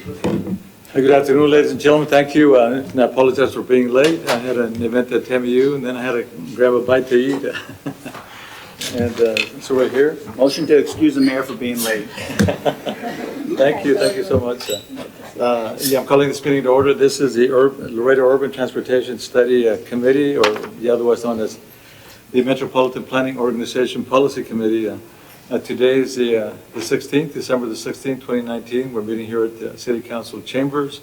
Good afternoon, ladies and gentlemen. Thank you. And I apologize for being late. I had an event at TMU, and then I had to grab a bite to eat. And so we're here. Motion to excuse the mayor for being late. Thank you so much. I'm calling this meeting to order. This is the Laredo Urban Transportation Study Committee, or otherwise known as the Metropolitan Planning Organization Policy Committee. Today is the 16th, December the 16th, 2019. We're meeting here at the City Council Chambers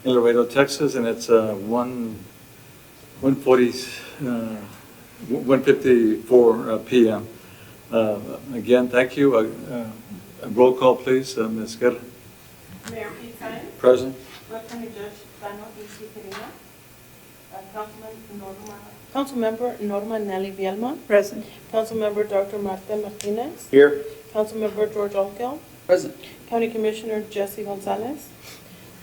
in Laredo, Texas, and it's 1:54 p.m. Again, thank you. Roll call, please. Ms. Guerra. Mayor Pete Saenz. Present. County Judge Tano E.C. Pereira. Councilmember Norma Nelly Vielma. Present. Councilmember Dr. Marta Martinez. Here. Councilmember George Olkel. Present. County Commissioner Jesse Gonzalez.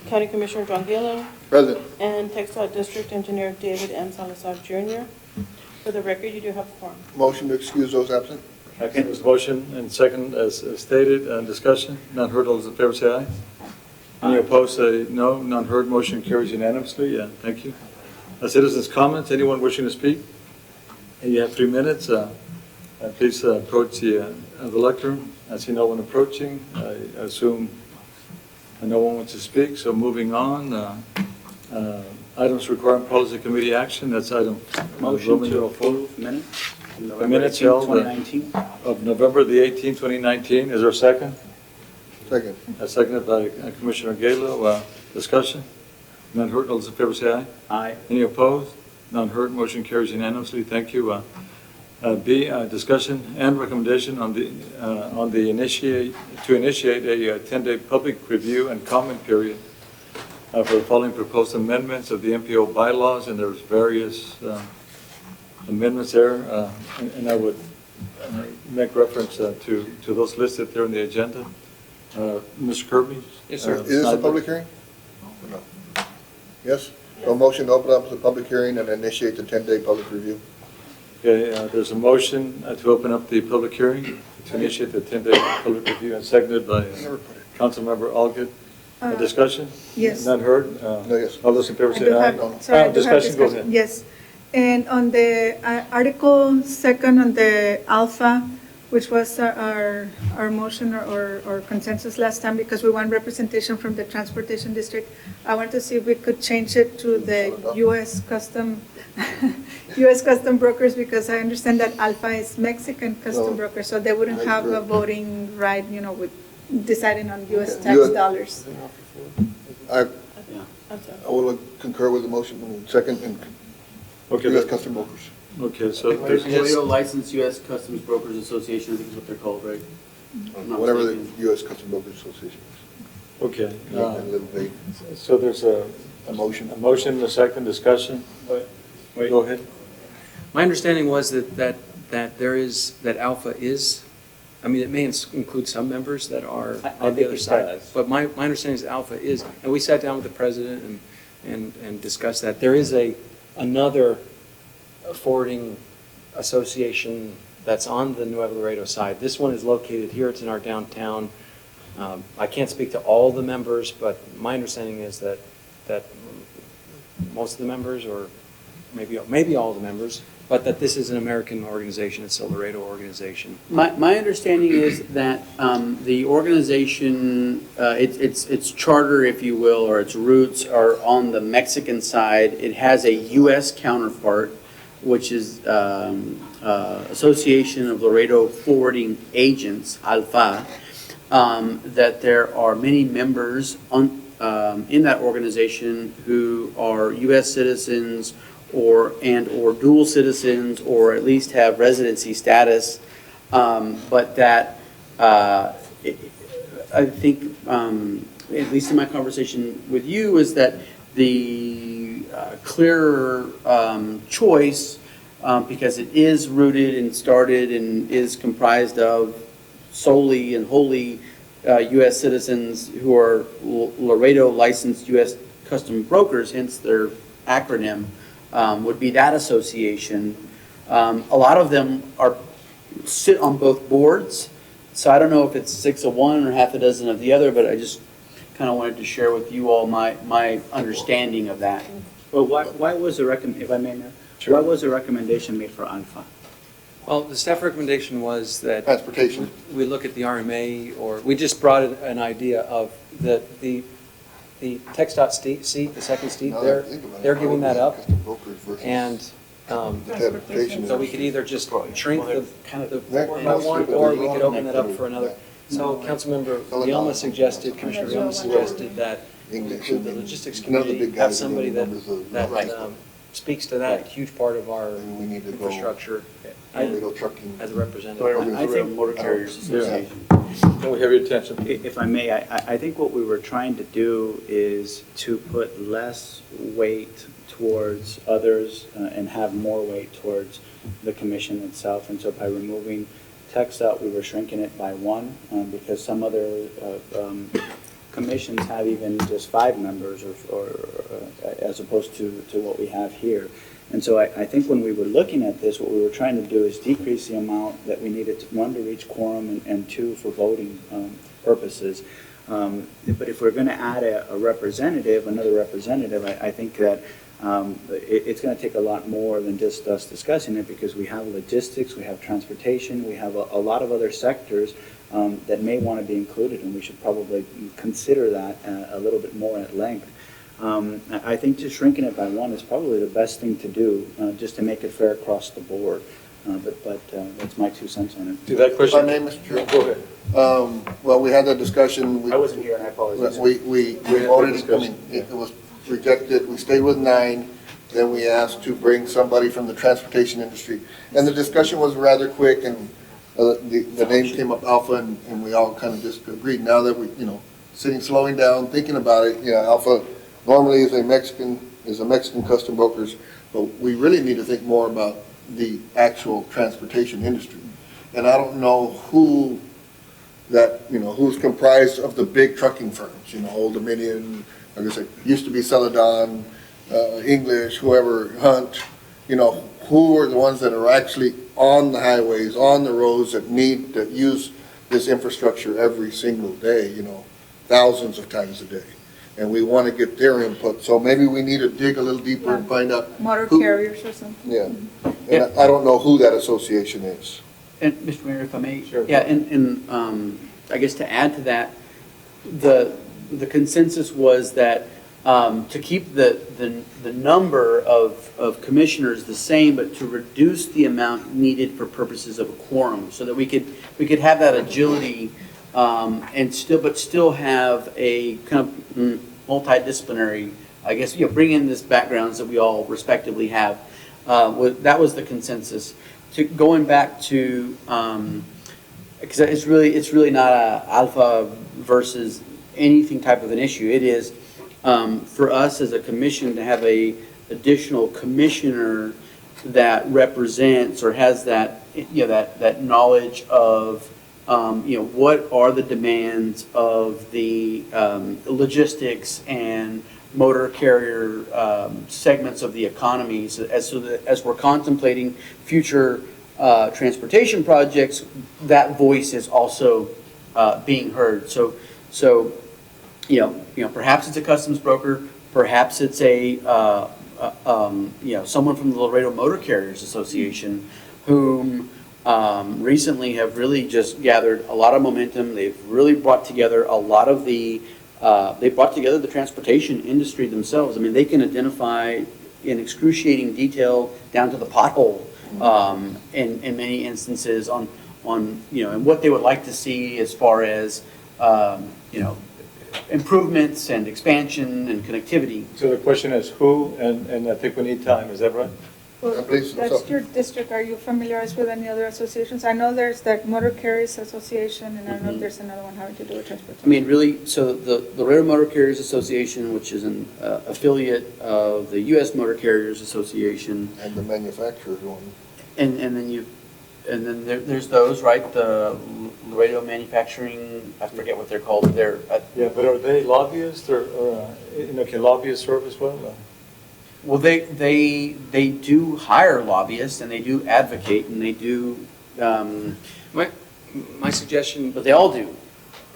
County Commissioner John Galo. Present. And Texas District Engineer David M. Salazar Jr. For the record, you do have a quorum. Motion to excuse those absent? Second. There's a motion and second as stated. Discussion. None heard. All those in favor say aye. Any opposed say no. None heard. Motion carries unanimously. Thank you. Citizens' comments. Anyone wishing to speak? You have 3 minutes. Please approach the lectern. I see no one approaching. I assume no one wants to speak. So moving on. Items requiring policy committee action. That's item. Motion to approve minutes. The minutes held 2019. of November the 18th, 2019. Is there a second? Second. Seconded by Commissioner Galo. Discussion? None heard. All those in favor say aye. Aye. Any opposed? None heard. Motion carries unanimously. Thank you. B, discussion and recommendation on the initiate a 10-day public review and comment period for the following proposed amendments of the MPO bylaws, and there's various amendments there, and I would make reference to those listed there in the agenda. Mr. Kirby? Yes, sir. Is this a public hearing? No. Yes? So motion to open up the public hearing and initiate the 10-day public review. Okay, there's a motion to open up the public hearing to initiate the 10-day public review, and seconded by Councilmember Algett. Discussion? Yes. None heard? No, yes. All those in favor I say do aye. have, sorry, I do have Discussion, go ahead. Yes. And on the Article 2nd on the Alpha, which was our motion or consensus last time, because we want representation from the Transportation District, I want to see if we could change it to the U.S. Custom brokers, because I understand that Alpha is Mexican custom broker, so they wouldn't have a voting right, with deciding on U.S. tax dollars. I I'm sorry. will concur with the motion. Second, and Okay, U.S. Custom Brokers. okay, so There's there's, Laredo Licensed U.S. Customs Brokers Association, I think is what they're called, right? I'm not Whatever the mistaken. U.S. Custom Brokers Association is. okay. And a little vague. So there's a motion. a motion, a second, discussion. Wait. Go ahead. My understanding was that Alpha is, I mean, it may include some members that are I on the think other it side. does. But my understanding is Alpha is, and we sat down with the president and discussed that. There is another forwarding association that's on the Nuevo Laredo side. This one is located here. It's in our downtown. I can't speak to all the members, but my understanding is that most of the members, or maybe all the members, but that this is an American organization. It's a Laredo organization. My understanding is that the organization, its charter, if you will, or its roots are on the Mexican side. It has a U.S. counterpart, which is Association of Laredo Forwarding Agents, ALFA, that there are many members in that organization who are U.S. citizens or dual citizens, or at least have residency status, but that I think, at least in my conversation with you, is that the clearer choice, because it is rooted and started and is comprised of solely and wholly U.S. citizens who are Laredo licensed U.S. custom brokers, hence their acronym, would be that association. A lot of them sit on both boards, so I don't know if it's 6 of one or half a dozen of the other, but I just kind kind of wanted to share with you all my understanding of that. Well, why was the if I may, Mayor? Sure. Why was the recommendation made for Alpha? Well, the staff recommendation was that Transportation. we look at the RMA, or we just brought an idea of the TxDOT seat, the second seat, Now that I think about it, they're giving that up. custom brokers versus And transportation. so we could either just shrink the That- 4 by 1, or we could open it up for another. So Councilmember Leoma suggested, Commissioner Leoma suggested that English the and logistics none of the committee big have guys are somebody the that, members of- that Right. speaks to that huge part of our Maybe we need to go infrastructure Laredo trucking. as a representative. I think- Motor Carriers Association. Can we have your attention? If I may, I think what we were trying to do is to put less weight towards others and have more weight towards the commission itself. And so by removing TxDOT, we were shrinking it by 1, because some other commissions have even just 5 members or as opposed to what we have here. And so I think when we were looking at this, what we were trying to do is decrease the amount that we needed to, 1, to reach quorum, and 2, for voting purposes. But if we're going to add a representative, another representative, I think that it's going to take a lot more than just us discussing it, because we have logistics, we have transportation, we have a lot of other sectors that may want to be included, and we should probably consider that a little bit more at length. I think just shrinking it by 1 is probably the best thing to do, just to make it fair across the board. But that's my 2 cents on it. To that If I question? may, Mr. Chair? Go ahead. Well, we had that discussion. I wasn't here, and I apologize. We voted, I mean, it was rejected, we stayed with 9, then we asked to bring somebody from the transportation industry. And the discussion was rather quick, and the name came up, Alpha, and we all kind of just agreed. Now that we, sitting, slowing down, thinking about it, Alpha normally is a Mexican custom brokers, but we really need to think more about the actual transportation industry. And I don't know who that, who's comprised of the big trucking firms, Old Dominion, like I said, used to be Celadon, English, whoever, Hunt, who are the ones that are actually on the highways, on the roads that use this infrastructure every single day, thousands of times a day. And we want to get their input. So maybe we need to dig a little deeper and find out. Motor who- carriers or something. Yeah. And I don't know who that association is. And Mr. Mayor, if I may? Sure. Yeah, and I guess to add to that, the consensus was that to keep the number of commissioners the same, but to reduce the amount needed for purposes of a quorum, so that we could have that agility and still have a kind of multidisciplinary, I guess, bring in this backgrounds that we all respectively have. That was the consensus. Going back to, because it's really not a Alpha versus anything type of an issue. It is for us as a commission to have a additional commissioner that represents or has that that knowledge of what are the demands of the logistics and motor carrier segments of the economy, so as we're contemplating future transportation projects, that voice is also being heard. So perhaps it's a customs broker, perhaps it's a someone from the Laredo Motor Carriers Association, whom recently have really just gathered a lot of momentum. They've really brought together a lot of they brought together the transportation industry themselves. I mean, they can identify in excruciating detail down to the pothole in many instances on and what they would like to see as far as improvements and expansion and connectivity. So the question is who, and I think we need time, is that right? Well, Please, that's so- your district. Are you familiarized with any other associations? I know there's that Motor Carriers Association, and I don't know if there's another one having to do with I transportation. mean, really, so the Laredo Motor Carriers Association, which is an affiliate of the U.S. Motor Carriers Association, And the manufacturers one. and then there's those, right? The Laredo Manufacturing, I forget what they're called. They're Yeah, but are they lobbyists or can lobbyists serve as well? well, they do hire lobbyists and they do advocate and they do, My suggestion, but they all do.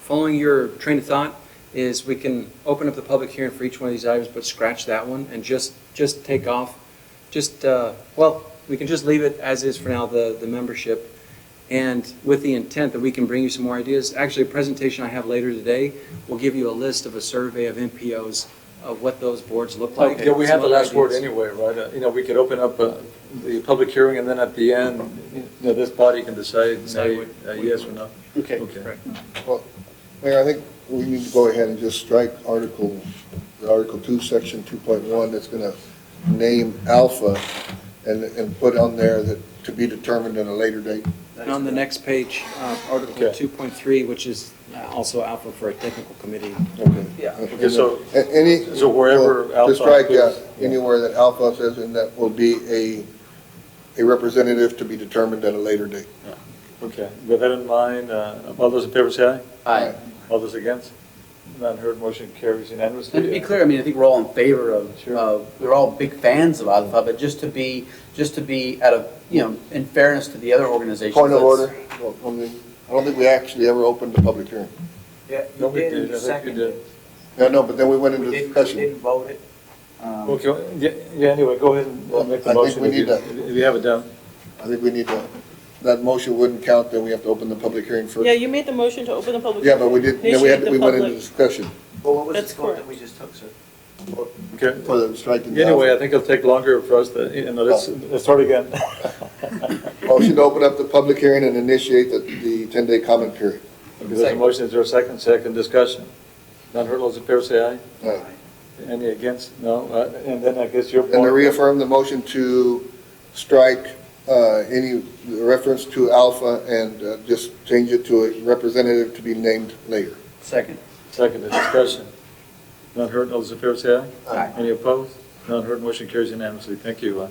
following your train of thought, is we can open up the public hearing for each one of these items, but scratch that one and just take off, well, we can just leave it as is for now, the membership. And with the intent that we can bring you some more ideas. Actually, a presentation I have later today will give you a list of a survey of MPOs of what those boards look like. Yeah, we have the Some last word ideas. anyway, right? We could open up the public hearing, and then at the end, this body can decide yes or no. Okay. Okay. Well, Mayor, I think we need to go ahead and just strike Article 2, Section 2.1, that's going to name Alpha and put on there that to be determined at a later date. And on the next page, Article Okay. 2.3, which is also alpha for a technical committee. Okay. Yeah. Okay, so- Any. so wherever well, Alpha To strike, appears, yeah. anywhere that Alpha says, and that will be a representative to be determined at a later date. Okay, with that in mind, all those in favor say aye. Aye. All those against? None heard, motion carries unanimously. And to be clear, I mean, I think we're all in favor of, Sure. we're all big fans of Alpha, but just to be out of, in fairness to the other organizations. Point of let's- order. Well, I don't think we actually ever opened the public hearing. Yeah, No, you we did, did. and you I think we seconded did. it. Yeah, no, but then we went into We discussion. didn't vote it. Okay, yeah, anyway, go ahead and Well, make the I think motion we if you need if you have it down. I think we need to, that motion wouldn't count, then we have to open the public hearing first. Yeah, you made the motion to open the public. Yeah, but we did, then Initiate the we went into public. discussion Well, what was That's the vote that correct. we just took, sir? Okay. for the striking. the Anyway, I Alpha. think it'll take longer for us to, let's start again. Motion to open up the public hearing and initiate the 10-day comment period. Okay, there's a motion, is there a second? Second discussion. None heard, all those in favor say aye. Aye. Any against? No, and then I guess your And to point. reaffirm the motion to strike any reference to Alpha and just change it to a representative to be named later. Second. Second discussion. None heard, all those in favor say aye. Aye. Any opposed? None heard, motion carries unanimously. Thank you.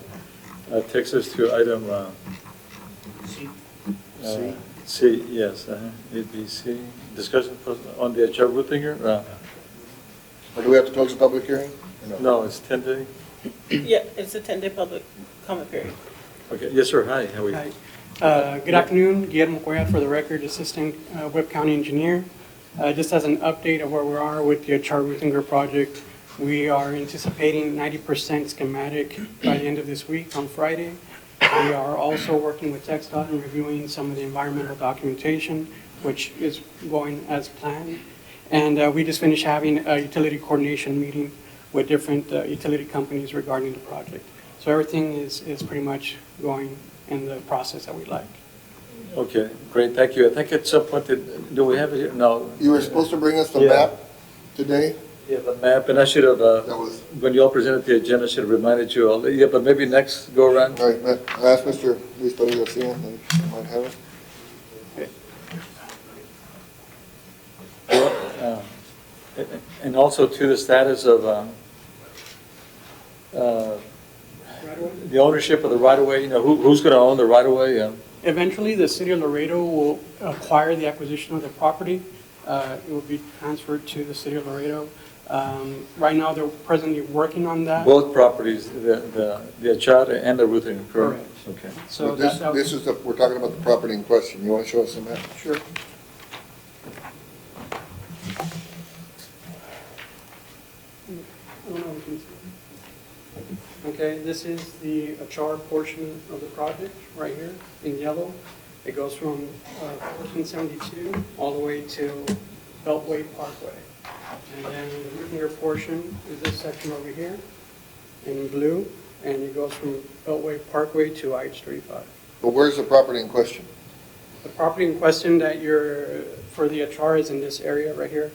Takes us to item See? C, yes, A, B, C. Discussion on the HR Ruthinger? Or do we have to close the public hearing? Or No, it's 10 day. Yeah, it's a 10-day public comment period. Okay, yes, sir, hi, how are you? Hi. Good afternoon, Guillermo Cuellar for the record, Assistant Webb County Engineer. Just as an update of where we are with the Char Ruthinger project, we are anticipating 90% schematic by the end of this week on Friday. We are also working with TxDOT and reviewing some of the environmental documentation, which is going as planned. And we just finished having a utility coordination meeting with different utility companies regarding the project. So everything is pretty much going in the process that we like. Okay, great, thank you. I think at some point, do we have it here? No. You were supposed to bring us the Yeah. map today? Yeah, the map, and I should have, That was, when you all presented the agenda, I should have reminded you all. Yeah, but maybe next go around. all right, I asked Mr. Luis Perez Garcia, he might have it. Well, and also to the status of the ownership of the right-of-way, who's going to own the right-of-way? Eventually, the city of Laredo will acquire the acquisition of the property. It will be transferred to the city of Laredo. Right now, they're presently working on that. Both properties, the Achara and the Ruthinger, correct? Okay. So But this, that this is, we're talking about the property in question. You want to show us the map? Sure. I don't know if you can see. Okay, this is the Achar portion of the project, right here, in yellow. It goes from 1472 all the way to Beltway Parkway. And then the Ruthinger portion is this section over here, in blue, and it goes from Beltway Parkway to I-35. But where's the property in question? The property in question that you're, for the Achar is in this area right here.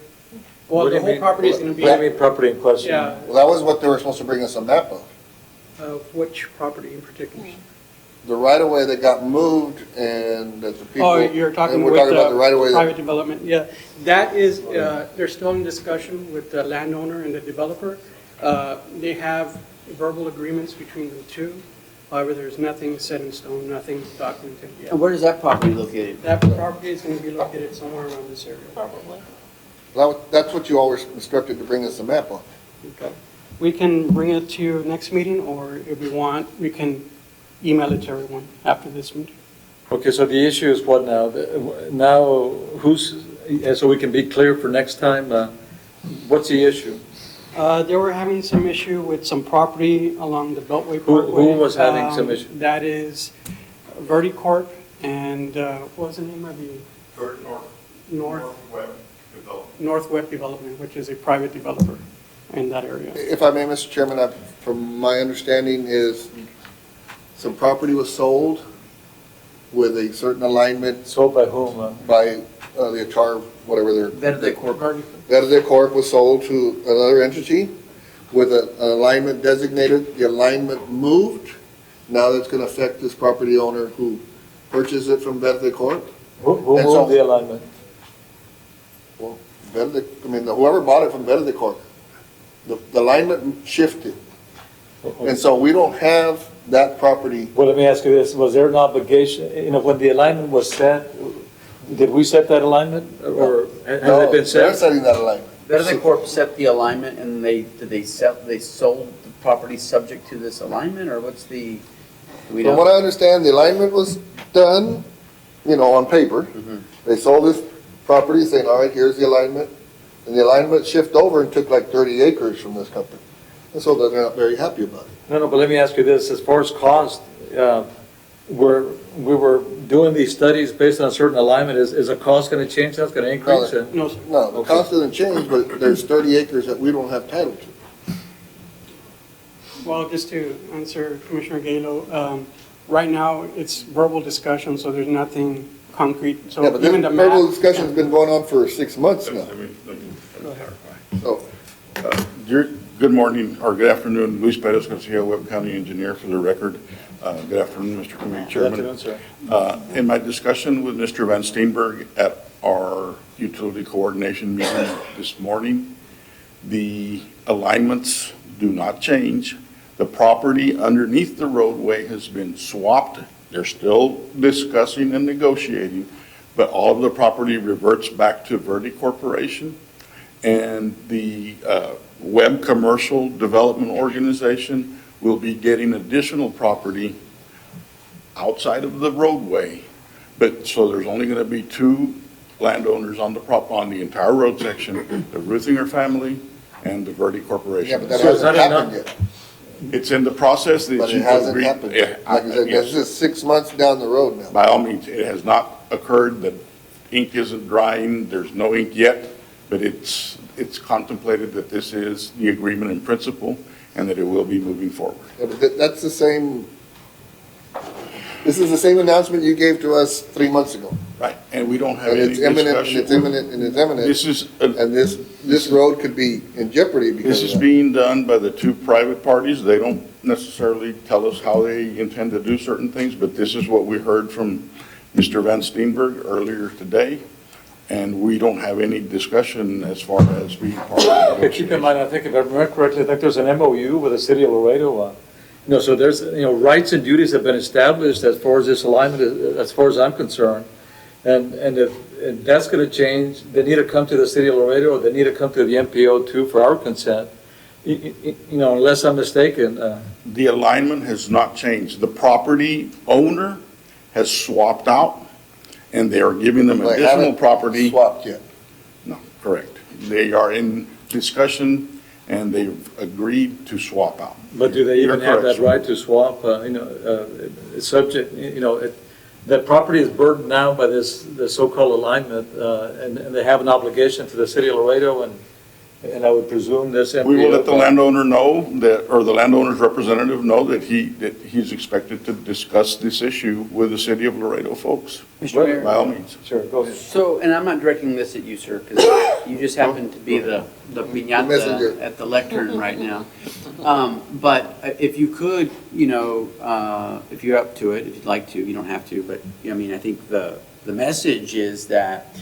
Well, What do the you whole mean- property is going to be. What do you mean property in question? Yeah, Well, that was what they were supposed to bring us a map of. which property in particular? The right-of-way that got moved and that the people. Oh, you're talking and with we're talking about the right-of-way that- private development, yeah. That is, they're still in discussion with the landowner and the developer. They have verbal agreements between the two. However, there's nothing set in stone, nothing documented yet. And where is that property located? That property is going to be located somewhere around this area. Probably. That's what you all were instructed to bring us a map on. Okay. We can bring it to you next meeting, or if we want, we can email it to everyone after this meeting. Okay, so the issue is what now? Now, so we can be clear for next time, What's the issue? They were having some issue with some property along the Beltway Who Parkway. was having some issue? That is Verticorp and, what was the name of the? North Web Development, which is a private developer in that area. If I may, Mr. Chairman, from my understanding is some property was sold with a certain alignment Sold by whom? by the Achar, whatever their. Verde Corp. Verde Corp was sold to another entity with an alignment designated, the alignment moved. Now that's going to affect this property owner who purchased it from Verde Corp. Who And so- moved the alignment? Well, whoever bought it from Verde Corp, the alignment shifted. And so we don't have that property. Well, let me ask you this, was there an obligation, when the alignment was set, did we set that alignment, or has No, it been they're set? setting that alignment. Verde Corp set the alignment and they sold the property subject to this alignment, or what's the, do we From what know? I understand, the alignment was done, on paper. They sold this property saying, all right, here's the alignment. And the alignment shifted over and took like 30 acres from this company. And so they're not very happy about it. No, but let me ask you this, as far as cost, we were doing these studies based on a certain alignment, is the cost gonna change, that's gonna increase? No, sir. No, the cost doesn't change, but there's 30 acres that we don't have title to. Well, just to answer Commissioner Galo, right now, it's verbal discussion, so there's nothing concrete. So Yeah, but this even the verbal map- discussion's been going on for 6 months now. Let me clarify. So, Good morning, or good afternoon, Luis Perez Garcia, Webb County Engineer, for the record. Good afternoon, Mr. Committee Good afternoon, Chairman. sir. In my discussion with Mr. Van Steenberg at our utility coordination meeting this morning, the alignments do not change. The property underneath the roadway has been swapped. They're still discussing and negotiating, but all of the property reverts back to Verde Corporation. And the Web Commercial Development Organization will be getting additional property outside of the roadway. But, so there's only going to be two landowners on the entire road section, the Ruthinger family and the Verde yeah, Corporation. but that So is hasn't that happened enough? yet. It's in the process that But it you've hasn't agreed. happened Yeah, yet. Like I said, yes. this is 6 months down the road now. By all means, it has not occurred, the ink isn't drying, there's no ink yet, but it's contemplated that this is the agreement in principle and that it will be moving forward. Yeah, but that's the same, this is the same announcement you gave to us 3 months ago. Right, and we don't have And any it's imminent, and discussion. it's imminent, and it's imminent. This is, And this road could be in jeopardy because this is of that. being done by the two private parties. They don't necessarily tell us how they intend to do certain things, but this is what we heard from Mr. Van Steenberg earlier today. And we don't have any discussion as far as being part of the Okay, keep in negotiation. mind, I think if I remember correctly, I think there's an MOU with the city of Laredo. So there's, rights and duties have been established as far as this alignment, as far as I'm concerned. And if that's going to change, they need to come to the city of Laredo, or they need to come to the MPO too for our consent. Unless I'm mistaken, The alignment has not changed. The property owner has swapped out, and they are giving them They additional haven't property. Swapped yet. No, correct. They are in discussion, and they've agreed to swap out. but do they even You're have correct, that right to swap? Subject, that property is burdened now by this so-called alignment, and they have an obligation to the city of Laredo, and I would presume this MPO. We will let the landowner know that, or the landowner's representative know that he's expected to discuss this issue with the city of Laredo folks, Mr. Mayor? by all means. Sure, go ahead. So, and I'm not directing this at you, sir, because you just happen to be the piñata messenger. at the lectern right now. But if you could, if you're up to it, if you'd like to, you don't have to, but, I think the message is that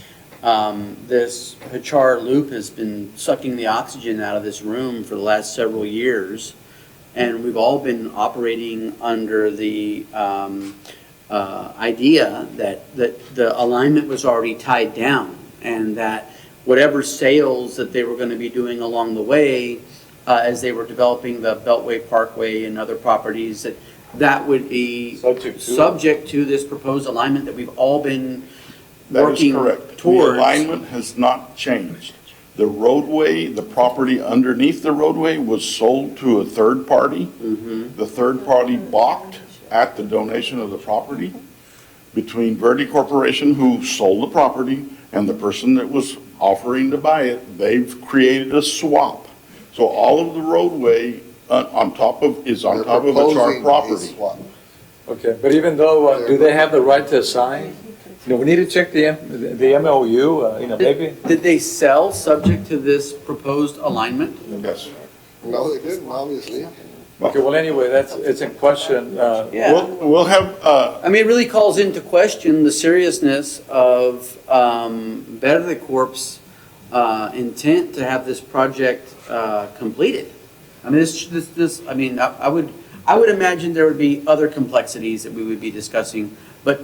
this Hachar loop has been sucking the oxygen out of this room for the last several years, and we've all been operating under the idea that the alignment was already tied down, and that whatever sales that they were going to be doing along the way, as they were developing the Beltway Parkway and other properties, that would be subject to this proposed alignment that we've all been That is working correct. towards. The alignment has not changed. The roadway, the property underneath the roadway was sold to a third party. The third party balked at the donation of the property between Verde Corporation, who sold the property, and the person that was offering to buy it. They've created a swap. So all of the roadway on top of a chart Proposing a property. swap. Okay, but even though, do they have the right to assign? You know, we need to check the MOU, you know, maybe. Did they sell subject to this proposed alignment? Yes. No, they didn't, obviously. Okay, well, anyway, it's in question. Yeah. We'll have, I mean, it really calls into question the seriousness of Verde Corp's intent to have this project completed. I mean, I mean, I would imagine there would be other complexities that we would be discussing, but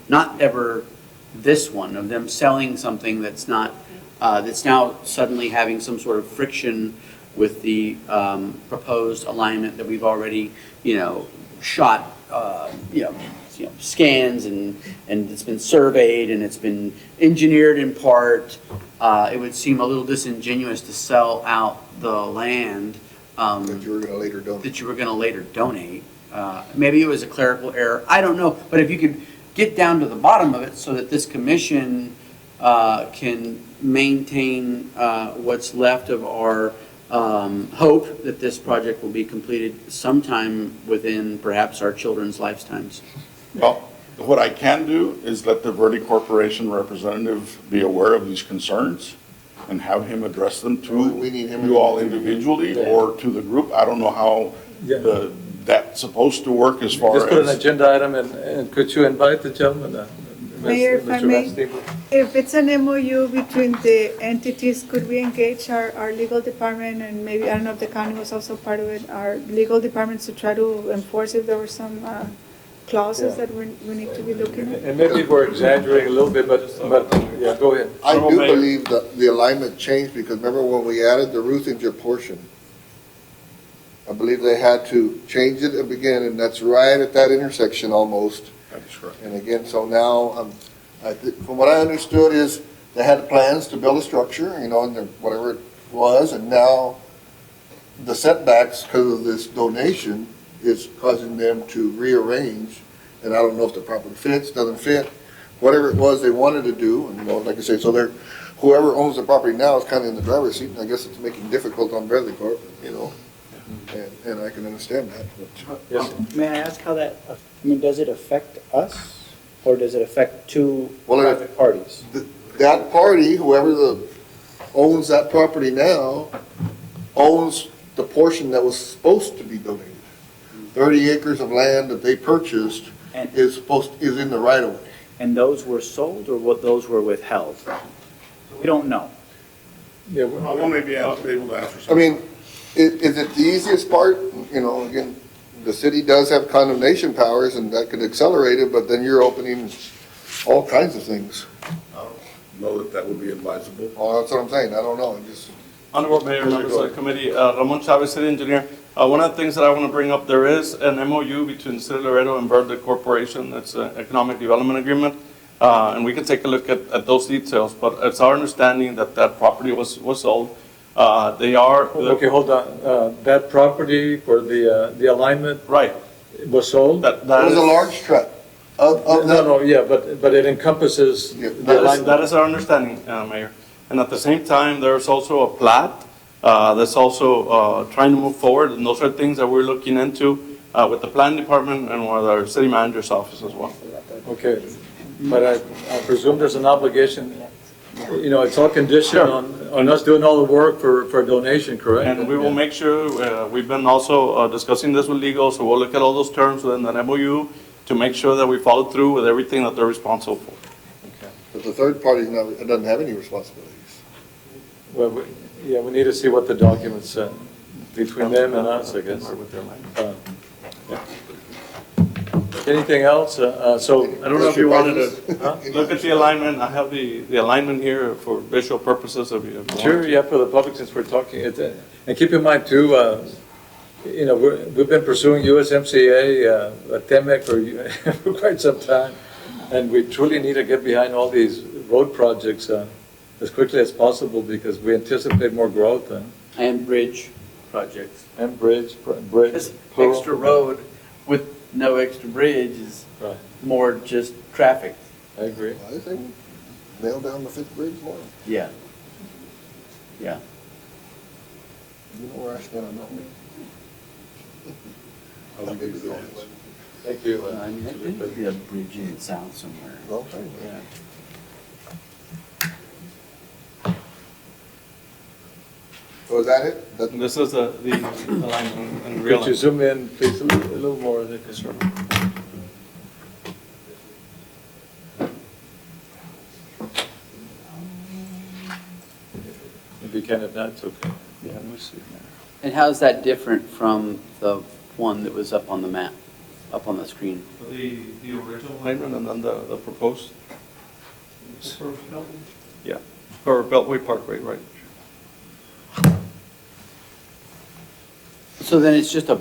not ever this one of them selling something that's not, that's now suddenly having some sort of friction with the proposed alignment that we've already, shot, scans and it's been surveyed and it's been engineered in part. It would seem a little disingenuous to sell out the land That you were gonna later donate. that you were going to later donate. Maybe it was a clerical error. I don't know. But if you could get down to the bottom of it so that this commission can maintain what's left of our hope that this project will be completed sometime within perhaps our children's lifetimes. well, what I can do is let the Verde Corporation representative be aware of these concerns and have him address them We need him to you all individually or to the group. I don't know how Yeah. that's supposed to work as far Just put an as. agenda item, and could you invite the gentleman? Mayor, if I Mr. may. Van Steenberg? If it's an MOU between the entities, could we engage our legal department and maybe, I don't know if the county was also part of it, our legal departments to try to enforce if there were some clauses Yeah. that we need to be looking at? And maybe we're exaggerating a little bit, but, yeah, go ahead. I do believe that the alignment changed, because remember when we added the Ruthinger portion, I believe they had to change it again, and that's right at that intersection almost. That's correct. And again, so now, from what I understood is, they had plans to build a structure, and whatever it was, and now the setbacks because of this donation is causing them to rearrange, and I don't know if the property fits, doesn't fit, whatever it was they wanted to do, and like I say, so whoever owns the property now is kind of in the driver's seat, and I guess it's making it difficult on Bradley Corp, and I can understand that, but. Yes. May I ask how that, does it affect us or does it affect two Well, private parties? That party, whoever owns that property now, owns the portion that was supposed to be donated. 30 acres of land that they purchased And- is in the right of way. And those were sold or what, those were withheld? We don't know. Yeah, I will maybe be able to answer I something. mean, is it the easiest part? Again, the city does have condemnation powers and that could accelerate it, but then you're opening all kinds of things. Know that that would be advisable. Oh, that's what I'm saying. I don't know. Honorable Mayor, members of the committee, Ramon Chavez, city engineer. One of the things that I want to bring up, there is an MOU between City of Laredo and Verde Corporation. That's an economic development agreement. And we can take a look at those details, but it's our understanding that that property was sold. They are. okay, hold on. That property for the alignment Right. was sold? That It was is- a large tract of that. No, yeah, but it encompasses Yeah, the That alignment. is our understanding, Mayor. And at the same time, there's also a plat that's also trying to move forward, and those are things that we're looking into with the planning department and with our city manager's office as well. Okay, but I presume there's an obligation, it's all conditioned on us doing all the work for a donation, correct? And we will make sure, we've been also discussing this with legal, so we'll look at all those terms within that MOU to make sure that we follow through with everything that they're responsible for. But the third party doesn't have any responsibilities. Well, we need to see what the documents say between them and us, I guess. Yeah. Anything else? So, I don't know if you wanted to look at the alignment. I have the alignment here for visual purposes of you. sure, yeah, for the public, since we're talking, and keep in mind too, we've been pursuing USMCA, TEMEC for quite some time, and we truly need to get behind all these road projects. as quickly as possible because we anticipate more growth And bridge projects. and bridge. Because plural. extra road with no extra bridge is Right, more just traffic. I agree. I think nail down the fifth bridge now. Yeah. Yeah. You know where I stand on that one. That may be the only one. Thank you. I mean, there could be a bridge in the south somewhere. Well, thank you. Yeah. So is that it? That- This is the line in real Could you life. zoom in, please, a little more? I think it's right. If you can, if not, it's okay. Yeah, we see that. And how's that different from the one that was up on the map, up on the screen? The original alignment and then the proposed? Yeah, or Beltway Parkway, right. So then it's just a,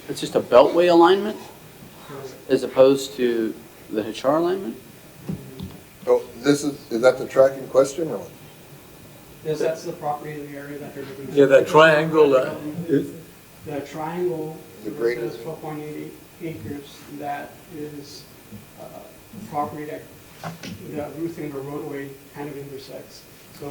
it's just a beltway alignment as opposed to the Hachar alignment? So this is that the tracking question or what? Yes, that's the property in the area that they're looking at. Yeah, that triangle, The triangle, The it greater- says 12.8 acres, that is property that the Ruth Inger roadway kind of intersects. So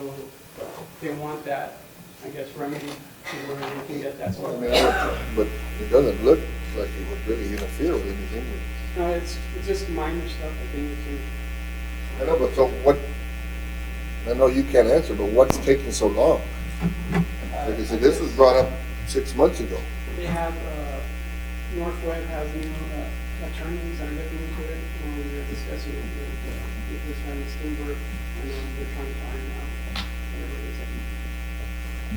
they want that, I guess, remedy to where they can get that sort I of. mean, but it doesn't look like it would really interfere with anything. No, it's just minor stuff, I think. I know, but so what, I know you can't answer, but what's taking so long? Like I said, this was brought up 6 months ago. They have, Northwest has new attorneys that are looking into it, and they're discussing it with this one, Steenberg, and they're trying to find out whatever it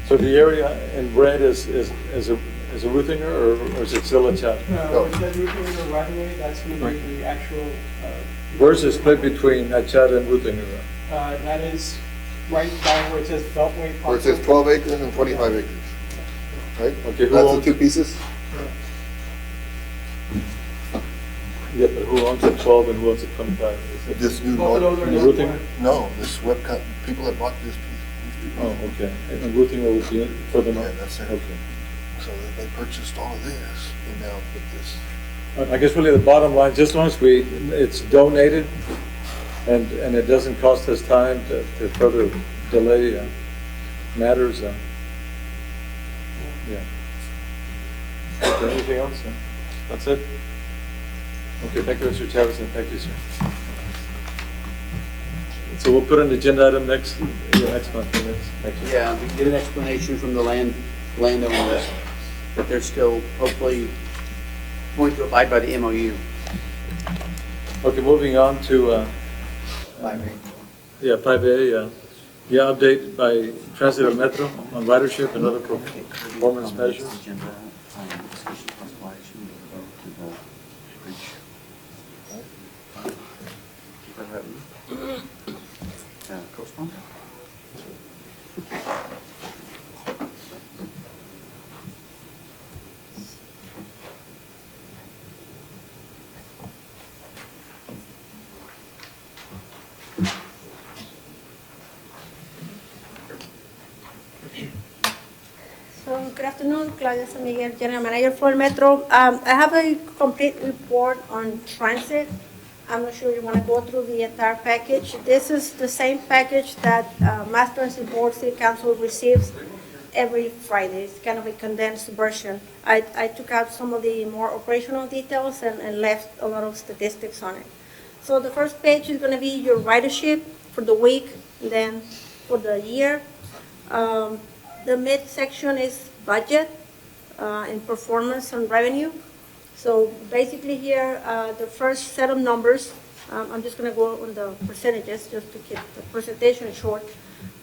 is. so the area in red is a Ruthinger or is it still a chat? No. It says Route Inger right away, that's going to be the actual. Where's the split between Chat and Ruthinger? That is right by where it says Beltway Park. Where it says 12 acres and 25 acres, right? Okay, who That's the owns- two pieces? Yeah, but who owns it 12 and who owns it 25? Is it- This new Both of north, those are the Northwest. Ruthinger? no, this webcam, people that bought this piece. Oh, okay. And Ruthinger would be further Yeah, north? that's it. Okay. So they purchased all of this and now put this. I guess really the bottom line, just as long as it's donated and it doesn't cost us time to further delay matters. Yeah. Is there anything else? That's it. Okay, thank you, Mr. Chavez, and thank you, sir. So we'll put an agenda item next month. Thank you. Yeah, we can get an explanation from the landowners that they're still hopefully going to abide by the MOU. Okay, moving on to, 5A, update by Transit of Metro on ridership and other performance measures. So, good afternoon, Claudia San Miguel, General Manager for Metro. I have a complete report on transit. I'm not sure you want to go through the entire package. This is the same package that Mass Transit Board City Council receives every Friday. It's kind of a condensed version. I took out some of the more operational details and left a lot of statistics on it. So the first page is going to be your ridership for the week, and then for the year. The midsection is budget and performance and revenue. So basically here, the first set of numbers, I'm just going to go on the percentages just to keep the presentation short.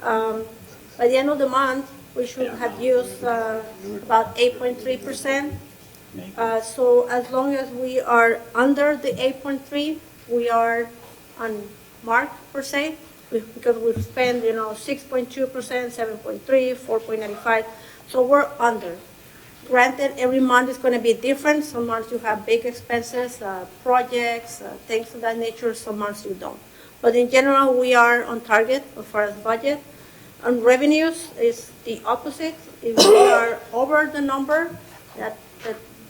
By the end of the month, we should have used about 8.3%. So as long as we are under the 8.3, we are on mark per se, because we've spent, 6.2%, 7.3, 4.95, so we're under. Granted, every month is going to be different. Some months you have big expenses, projects, things of that nature. Some months you don't. But in general, we are on target as far as budget. On revenues is the opposite. If we are over the number, that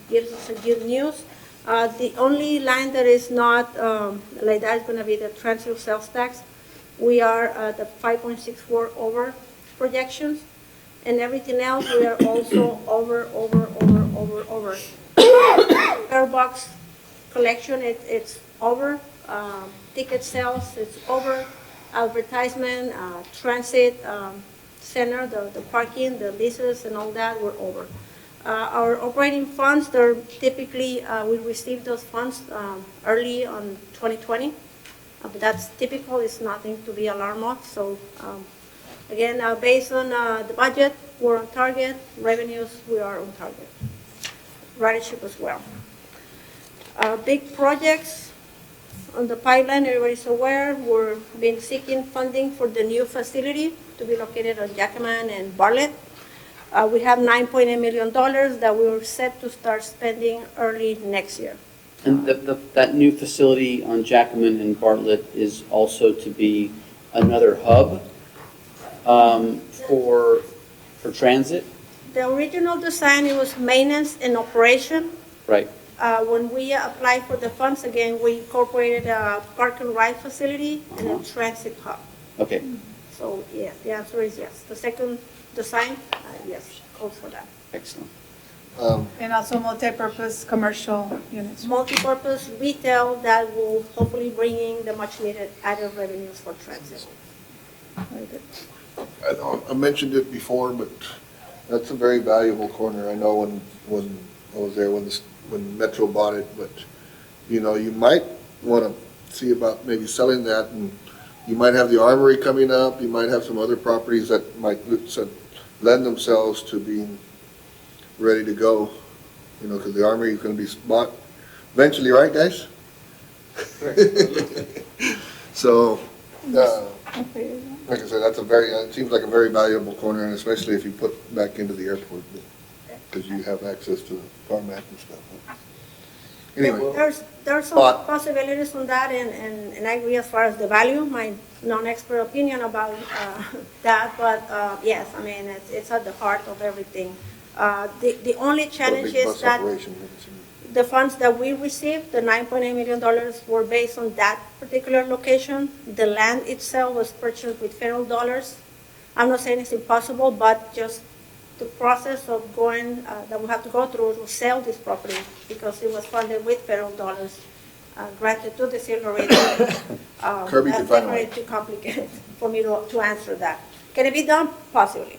gives us a good news. The only line that is not like that is going to be the transfer sales tax. We are at the 5.64 over projections, and everything else we are also over. Per box collection, it's over. Ticket sales, it's over. Advertisement, transit center, the parking, the leases, and all that, we're over. Our operating funds, they're typically, we receive those funds early on 2020. But that's typical, it's nothing to be alarmed of. So again, based on the budget, we're on target. Revenues, we are on target. Ridership as well. Big projects on the pipeline, everybody's aware, we've been seeking funding for the new facility to be located on Jackman and Bartlett. We have $9.8 million that we were set to start spending early next year. And that new facility on Jackman and Bartlett is also to be another hub for transit? The original design, it was maintenance and operation. Right. When we applied for the funds, again, we incorporated a park and ride facility and a transit hub. Okay. So, yes, the answer is yes. The second design, yes, calls for that. Excellent. And also multi-purpose commercial units. Multi-purpose retail that will hopefully bring in the much-needed added revenues for transit. Very good. I mentioned it before, but that's a very valuable corner. I know when I was there when Metro bought it, but you know, you might want to see about maybe selling that, and you might have the Armory coming up. You might have some other properties that might lend themselves to being ready to go. You know, because the Armory is going to be bought eventually, right, guys? So. Like I said, it seems like a very valuable corner, and especially if you put back into the airport, because you have access to the tarmac and stuff. Anyway. There's some possibilities on that, and I agree as far as the value, my non-expert opinion about that, but yes, I mean, it's at the heart of everything. The only challenge is that the funds that we received, the $9.8 million, were based on that particular location. The land itself was purchased with federal dollars. I'm not saying it's impossible, but just the process of going, that we have to go through to sell this property because it was funded with federal dollars granted to the city of Laredo. Kirby can find a way. That's too complicated for me to answer that. Can it be done? Possibly.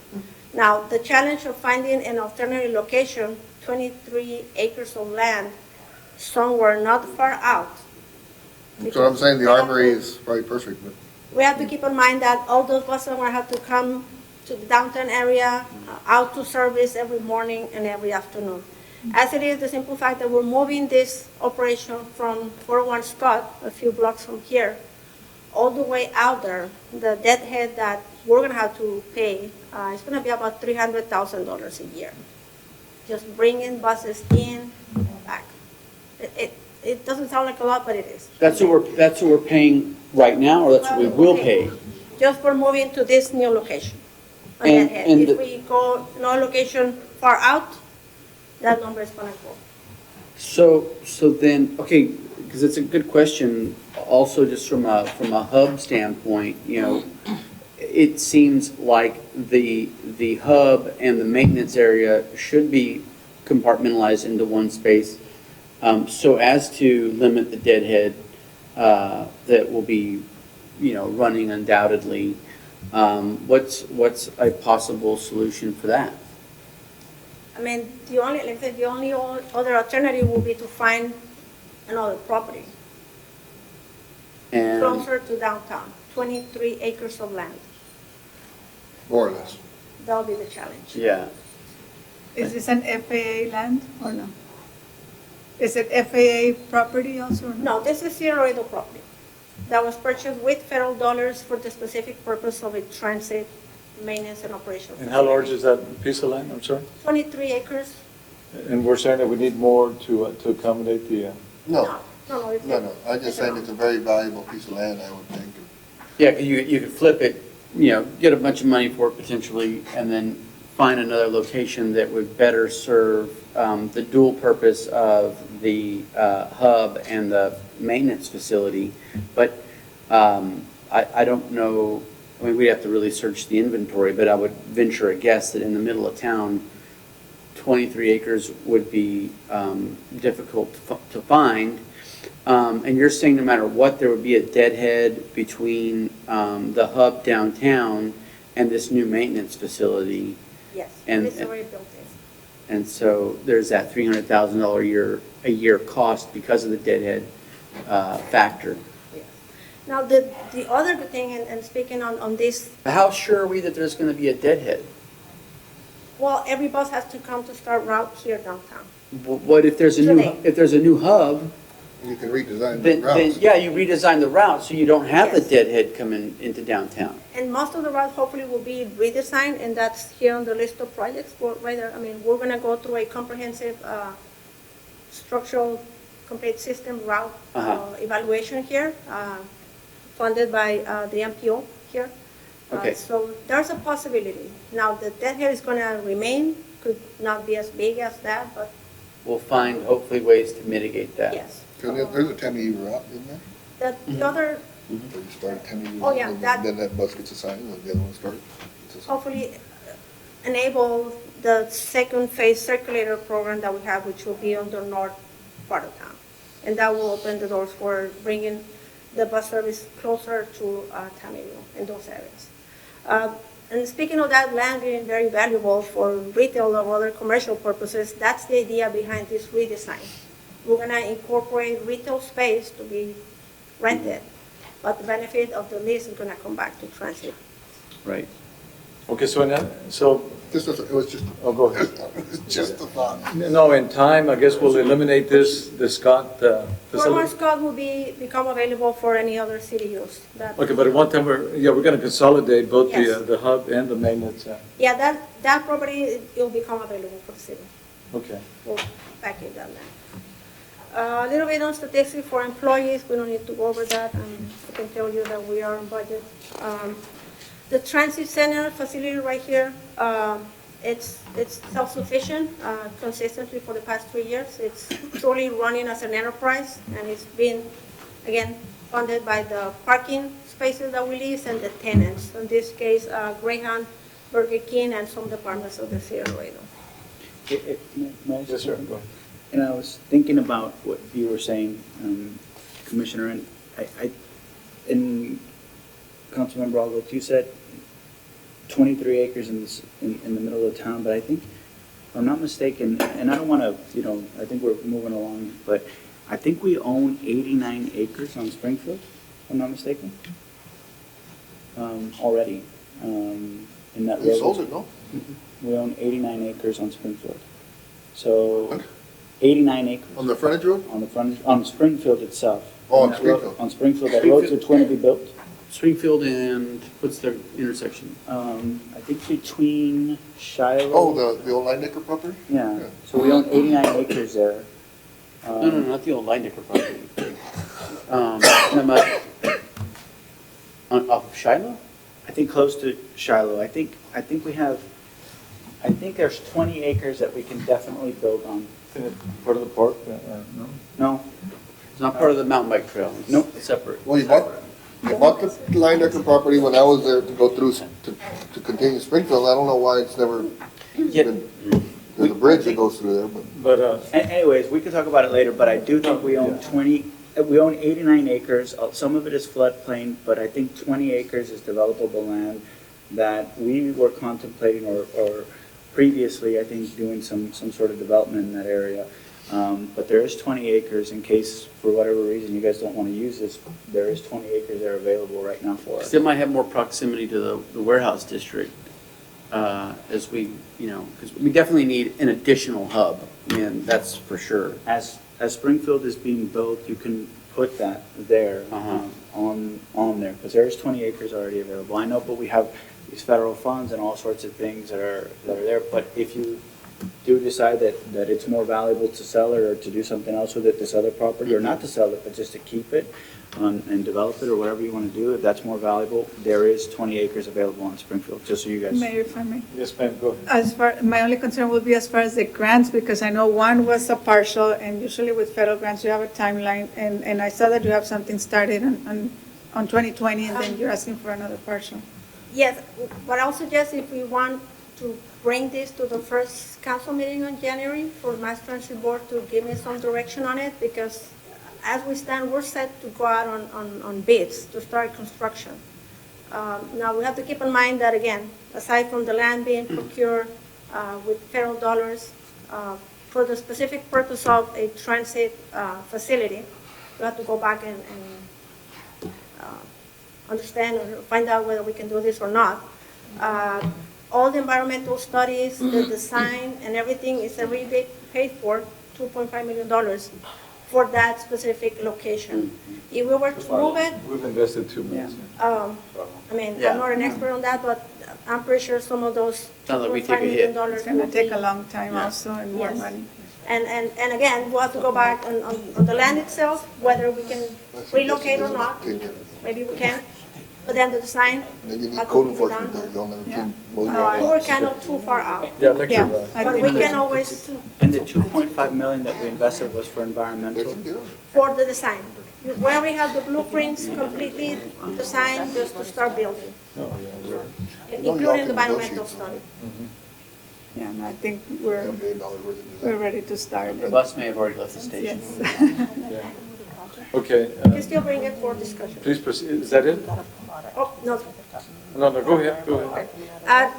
Now, the challenge of finding an alternative location, 23 acres of land, somewhere not far out. That's what I'm saying, the Armory is probably perfect, but. We have to keep in mind that all those buses are going to have to come to the downtown area, out to service every morning and every afternoon. As it is, the simple fact that we're moving this operation from 401 spot, a few blocks from here, all the way out there, the deadhead that we're going to have to pay, it's going to be about $300,000 a year. Just bringing buses in and back. It doesn't sound like a lot, but it is. That's what we're paying right now, or that's what we will pay? Just for moving to this new location. On And- that and head. If the- we go no location far out, that number is going to go. So then, okay, because it's a good question, also just from a hub standpoint, you know, it seems like the hub and the maintenance area should be compartmentalized into one space, so as to limit the deadhead that will be, you know, running undoubtedly. What's a possible solution for that? I mean, the only other alternative will be to find another property And closer to downtown, 23 acres of land. More or less. That'll be the challenge. yeah, Is this an FAA land or no? Is it FAA property also or no? No, this is the Laredo property that was purchased with federal dollars for the specific purpose of a transit maintenance and operation. And how large is that piece of land, I'm sorry? 23 acres. And we're saying that we need more to accommodate the, No, No, it's no, I'm just saying it's a very valuable piece of land, I would think. Yeah, 'cause you could flip it, get a bunch of money for it potentially, and then find another location that would better serve the dual purpose of the hub and the maintenance facility. But I don't know, I mean, we'd have to really search the inventory, but I would venture a guess that in the middle of town, 23 acres would be difficult to find. And you're saying no matter what, there would be a deadhead between the hub downtown and this new maintenance facility. Yes, And- it's already built in. And so there's that $300,000 a year cost because of the deadhead factor. Yes. Now, the other good thing, and speaking on this, How sure are we that there's going to be a deadhead? well, every bus has to come to start route here downtown. What if there's a Today. new hub? You can redesign the Then routes. yeah, you redesign the route so you don't have the Yes. deadhead coming into downtown. And most of the routes hopefully will be redesigned, and that's here on the list of projects. Right there, I mean, we're gonna go through a comprehensive structural complete system route evaluation here, funded by the MPO here. Okay. So there's a possibility. Now, the deadhead is gonna remain, could not be as big as that, but We'll find hopefully ways to mitigate that. yes. So there's a 10 route, isn't there? The other, Where you start at 10 Oh, yeah, then that bus gets assigned, and the other one starts. hopefully enable the second phase circulator program that we have, which will be on the north part of town. And that will open the doors for bringing the bus service closer to Tamillo in those areas. And speaking of that land being very valuable for retail or other commercial purposes, that's the idea behind this redesign. We're gonna incorporate retail space to be rented, but the benefit of the lease is gonna come back to transit. Right. Okay, so It was just, oh, go ahead. just a thought. No, in time, I guess we'll eliminate the Scott Former facility. Scott will become available for any other city use. Okay, but at one time, we're going to consolidate both Yes. the hub and the maintenance. Yeah, that property, it will become available for the city. Okay. We'll package that land. A little bit on statistics for employees, we don't need to go over that. I can tell you that we are on budget. The transit center facility right here, it's self-sufficient consistently for the past 3 years. It's truly running as an enterprise, and it's been, again, funded by the parking spaces that we lease and the tenants. In this case, Greyhound, Burger King, and some departments of the city of Laredo. May I say Yes, sir. something? Go ahead. And I was thinking about what you were saying, Commissioner, and in Councilmember Aldrich, you said 23 acres in the middle of town, but I think, if I'm not mistaken, and I don't want to, I think we're moving along, but I think we own 89 acres on Springfield, if I'm not mistaken, already, in that. They sold it, no? We own 89 acres on Springfield. So, 89 acres. On the frontage road? On Springfield itself. Oh, on That road- Springfield. On Springfield, that road's going to be built. Springfield and, what's the intersection? I think between Shiloh. Oh, the old Linebacker property? Yeah, so we own 89 acres there. No, not the old Linebacker property. Off of Shiloh? I think close to Shiloh. I think there's 20 acres that we can definitely build on. Part of the park? No? No, It's not part of the mountain bike trail. It's Nope. separate. Well, you bought the Linebacker property when I was there to go through, to continue Springfield. I don't know why it's never been, there's a bridge that goes through there, but. But, anyways, we could talk about it later, but I do think we own 89 acres. Some of it is floodplain, but I think 20 acres is developable land that we were contemplating or previously, I think, doing some sort of development in that area. But there is 20 acres in case, for whatever reason, you guys don't want to use this, there is 20 acres there available right now for us. It might have more proximity to the warehouse district, as we, because we definitely need an additional hub. I mean, that's for sure. As Springfield is being built, you can put that there, on there, because there's 20 acres already available. I know, but we have these federal funds and all sorts of things that are there, but if you do decide that it's more valuable to sell it or to do something else with it, this other property, or not to sell it, but just to keep it and develop it, or whatever you want to do, if that's more valuable, there is 20 acres available in Springfield, just so you guys. Mayor, if I may. Yes, ma'am, go ahead. As far, my only concern would be as far as the grants, because I know one was a partial, and usually with federal grants, you have a timeline, and I saw that you have something started on 2020, and then you're asking for another partial. Yes, but I'll suggest if we want to bring this to the first council meeting in January for Mass Transit Board to give me some direction on it, because as we stand, we're set to go out on bids to start construction. Now, we have to keep in mind that, again, aside from the land being procured with federal dollars for the specific purpose of a transit facility, we have to go back and understand or find out whether we can do this or not. All the environmental studies, the design, and everything is already paid for, $2.5 million for that specific location. If we were to move it, We've invested 2 million. I mean, I'm not an expert on that, but I'm pretty sure some of those Sounds like we $2.5 take a hit. million It's going to will take be- a long time also, and more Yes. money. And again, we'll have to go back on the land itself, whether we can relocate or not. Maybe we can, but then the design. Then you need has to code be enforcement, done. there, you'll never Yeah. can mow your We're lawn. kind of too far out, Yeah, thank Yeah, you. I but think we that- can always, And the 2.5 million that we invested was for environmental? for the design. We already have the blueprints completely designed just to start building, including the environmental study. Yeah, and I think $1 we're million worth of we're design. ready to start. The bus may have already left the station. Yes. Okay, You can still bring it for discussion. please proceed. Is that it? Oh, no. No, go ahead, go ahead.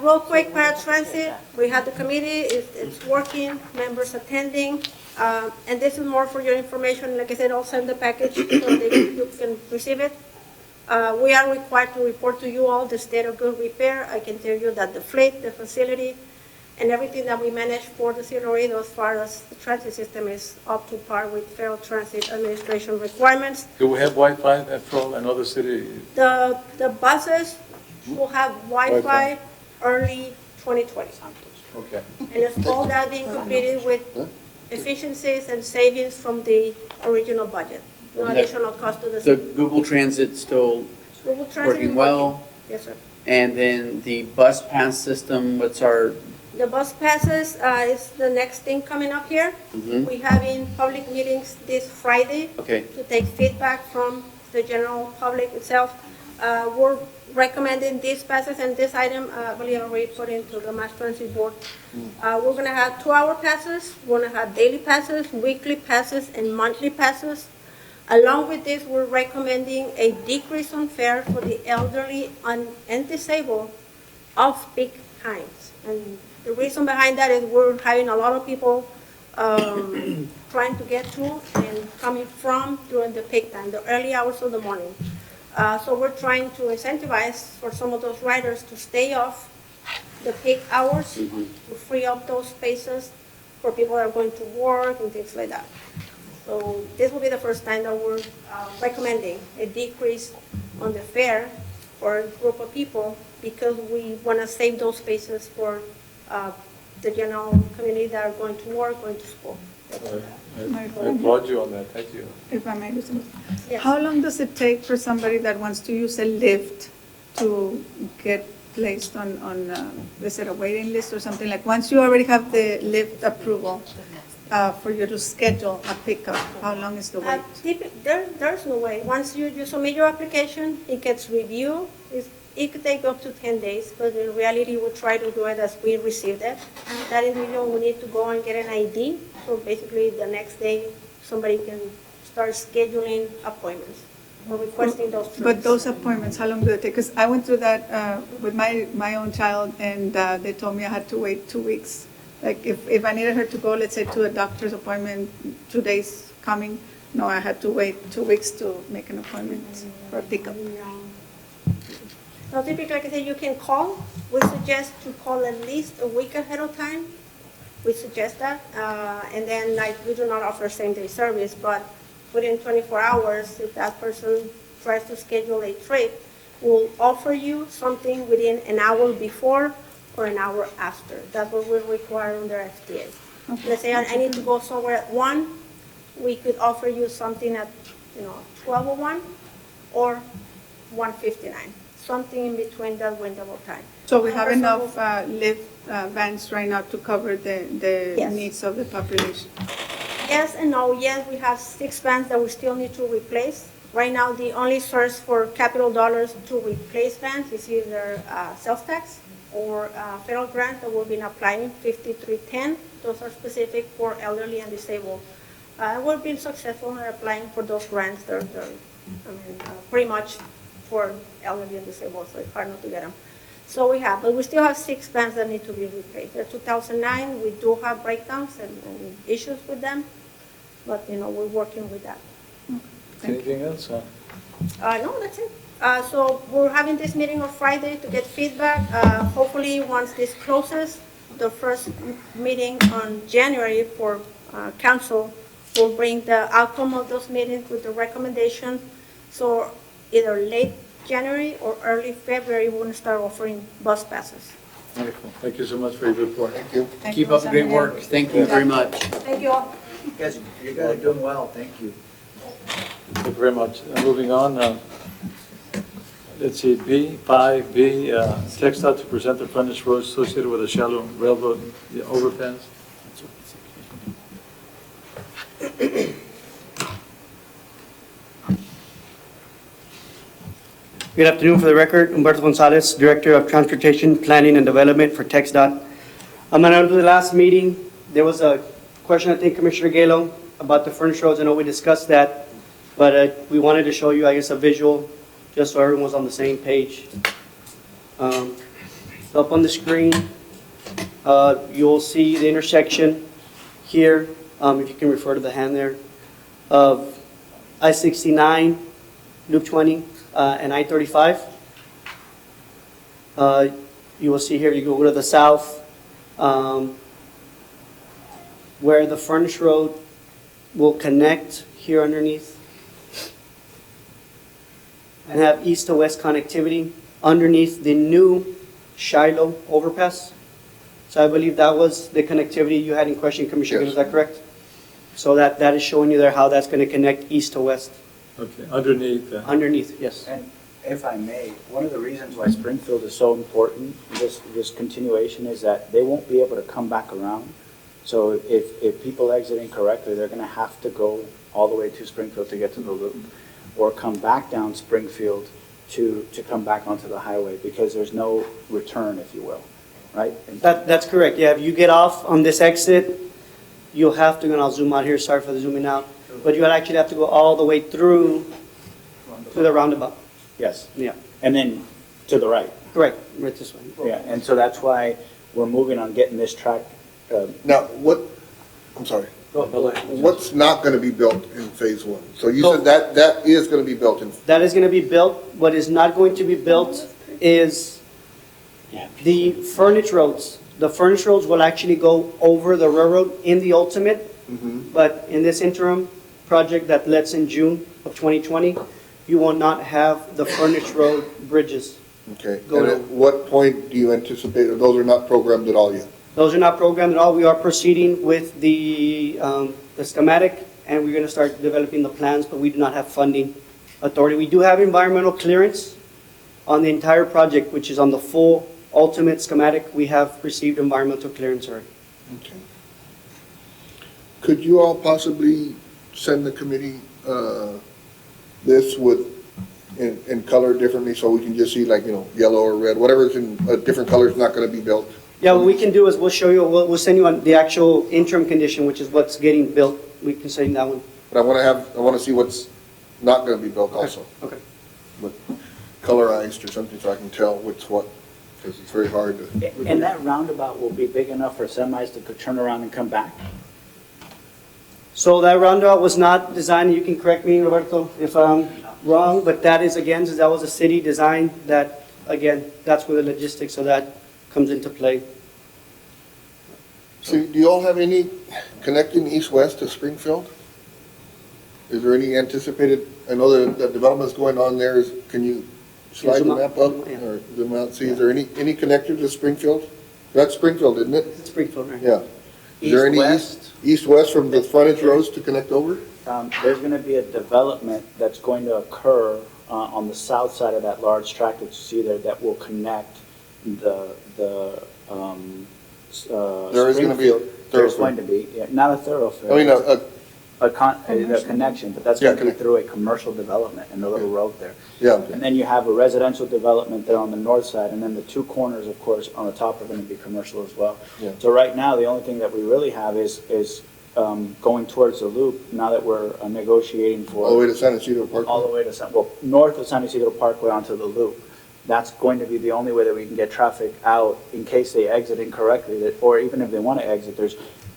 Real quick, paratransit, we have the committee, it's working, members attending, and this is more for your information. Like I said, I'll send the package so that you can receive it. We are required to report to you all the state of good repair. I can tell you that the fleet, the facility, and everything that we manage for the city of Laredo as far as the transit system is up to par with Federal Transit Administration requirements. Do we have Wi-Fi after all in other city? The buses will have Wi-Fi early 2020. Okay. And it's all that being completed with efficiencies and savings from the original budget. No And that- additional cost to the So city. Google Transit still Google Transit is working well? Yes, sir. And then the bus pass system, what's our, The bus passes is the next thing coming up here. Mhm. We having public meetings this Friday okay, to take feedback from the general public itself. We're recommending these passes, and this item, I believe I already put into the Mass Transit Board. We're gonna have 2-hour passes, we're gonna have daily passes, weekly passes, and monthly passes. Along with this, we're recommending a decrease on fare for the elderly and disabled off-peak times. And the reason behind that is we're having a lot of people trying to get to and coming from during the peak time, the early hours of the morning. So we're trying to incentivize for some of those riders to stay off the peak hours, to free up those spaces for people that are going to work and things like that. So this will be the first time that we're recommending a decrease on the fare for a group of people, because we want to save those spaces for the general community that are going to work, going to school. I applaud you on that, thank you. If I may, just- Yes. how long does it take for somebody that wants to use a lift to get placed on, is it a waiting list or something? Like, once you already have the lift approval, for you to schedule a pickup, how long is the wait? There's no way. Once you submit your application, it gets reviewed. It could take up to 10 days, but in reality, we try to do it as we receive it. That individual will need to go and get an ID. So basically, the next day, somebody can start scheduling appointments or requesting those trips. But those appointments, how long do they take? Because I went through that with my own child, and they told me I had to wait 2 weeks. Like, if I needed her to go, let's say, to a doctor's appointment, 2 days coming, no, I had to wait 2 weeks to make an appointment for a pickup. Now, typically, like I said, you can call. We suggest to call at least a week ahead of time. We suggest that. And then, like, we do not offer same-day service, but within 24 hours, if that person tries to schedule a trip, we'll offer you something within an hour before or an hour after. That's what we require under FDA. Let's say I need to go somewhere at 1, we could offer you something at, 12:01 or 1:59, something in between that window of time. So we have However, enough lift vans right now to cover the Yes. needs of the population? Yes and no. Yes, we have 6 vans that we still need to replace. Right now, the only source for capital dollars to replace vans is either sales tax or federal grant that we've been applying, 5310. Those are specific for elderly and disabled. We've been successful in applying for those grants. They're pretty much for elderly and disabled, so it's hard not to get them. So we have, but we still have 6 vans that need to be replaced. They're 2009. We do have breakdowns and issues with them, but, we're working with that. Anything else? No, that's it. So we're having this meeting on Friday to get feedback. Hopefully, once this closes, the first meeting on January for council will bring the outcome of those meetings with the recommendation. So either late January or early February, we're going to start offering bus passes. Wonderful. Thank you so much for your report. Thank you. Thank Keep you, up the great Mr. work. Thank you very much. Thank you all. You guys are doing well, thank you. Thank you very much. Moving on, let's see, B5B, text out to present the frontage road associated with a shallow railroad overpass. Good afternoon. For the record, Humberto Gonzalez, Director of Transportation Planning and Development for TxDOT. On the last meeting, there was a question, I think, Commissioner Galo, about the furnished roads. I know we discussed that, but we wanted to show you, I guess, a visual, just so everyone's on the same page. So up on the screen, you'll see the intersection here, if you can refer to the hand there, of I-69, Loop 20, and I-35. You will see here, you go to the south, where the furnished road will connect here underneath and have east to west connectivity underneath the new Shiloh overpass. So I believe that was the connectivity you had in question, Commissioner. Yes. Is that correct? So that is showing you there how that's going to connect east to west. Okay, underneath. Underneath, yes. And if I may, one of the reasons why Springfield is so important, this continuation, is that they won't be able to come back around. So if people exit incorrectly, they're going to have to go all the way to Springfield to get to the loop, or come back down Springfield to come back onto the highway, because there's no return, if you will, right? That's correct, yeah. If you get off on this exit, you'll have to, and I'll zoom out here, sorry for the zooming out, but you'll actually have to go all the way through to the roundabout. Yes. Yeah, And then to the right. correct, right this way. Yeah, and so that's why we're moving on getting this track. Now, I'm sorry, what's not going to be built in phase 1? So you said that is going to be built in, That is going to be built. What is not going to be built is the furnished roads. The furnished roads will actually go over the railroad in the ultimate, but in this interim project that lets in June of 2020, you will not have the furnished road bridges. okay. Go And at ahead. what point do you anticipate, or those are not programmed at all yet? Those are not programmed at all. We are proceeding with the schematic, and we're going to start developing the plans, but we do not have funding authority. We do have environmental clearance on the entire project, which is on the full ultimate schematic. We have received environmental clearance already. Okay. Could you all possibly send the committee this in color differently, so we can just see, like, yellow or red, whatever's in a different color is not going to be built? Yeah, what we can do is we'll show you, we'll send you on the actual interim condition, which is what's getting built. We can send that one. But I want to see what's not going to be built also. Okay. But colorized or something, so I can tell what's what, because it's very hard to. And that roundabout will be big enough for semis to turn around and come back? So that roundabout was not designed, you can correct me, Roberto, if I'm wrong, but that is, again, since that was a city design, that, again, that's where the logistics of that comes into play. So do you all have any connecting east-west to Springfield? Is there any anticipated, I know that development's going on there, can you slide the Zoom map out. up Yeah. or zoom out, see, is there any connector to Springfield? That's Springfield, isn't it? It's Springfield, right? Yeah. Is there any East-west. east-west from the frontage roads to connect over? There's going to be a development that's going to occur on the south side of that large tract that you see there that will connect the There is gonna be a Springfield. There's thoroughfare. going to be, yeah, not a thoroughfare. I mean, A connection, but that's Yeah, going to be connect. through a commercial development in the little road there. yeah, And then you have a residential development there on the north side, and then the two corners, of course, on the top are going to be commercial as well. Yeah. So right now, the only thing that we really have is going towards the loop, now that we're negotiating for. all the way to San Isidro Park. All the way to, north of San Isidro Parkway onto the loop. That's going to be the only way that we can get traffic out in case they exit incorrectly, or even if they want to exit,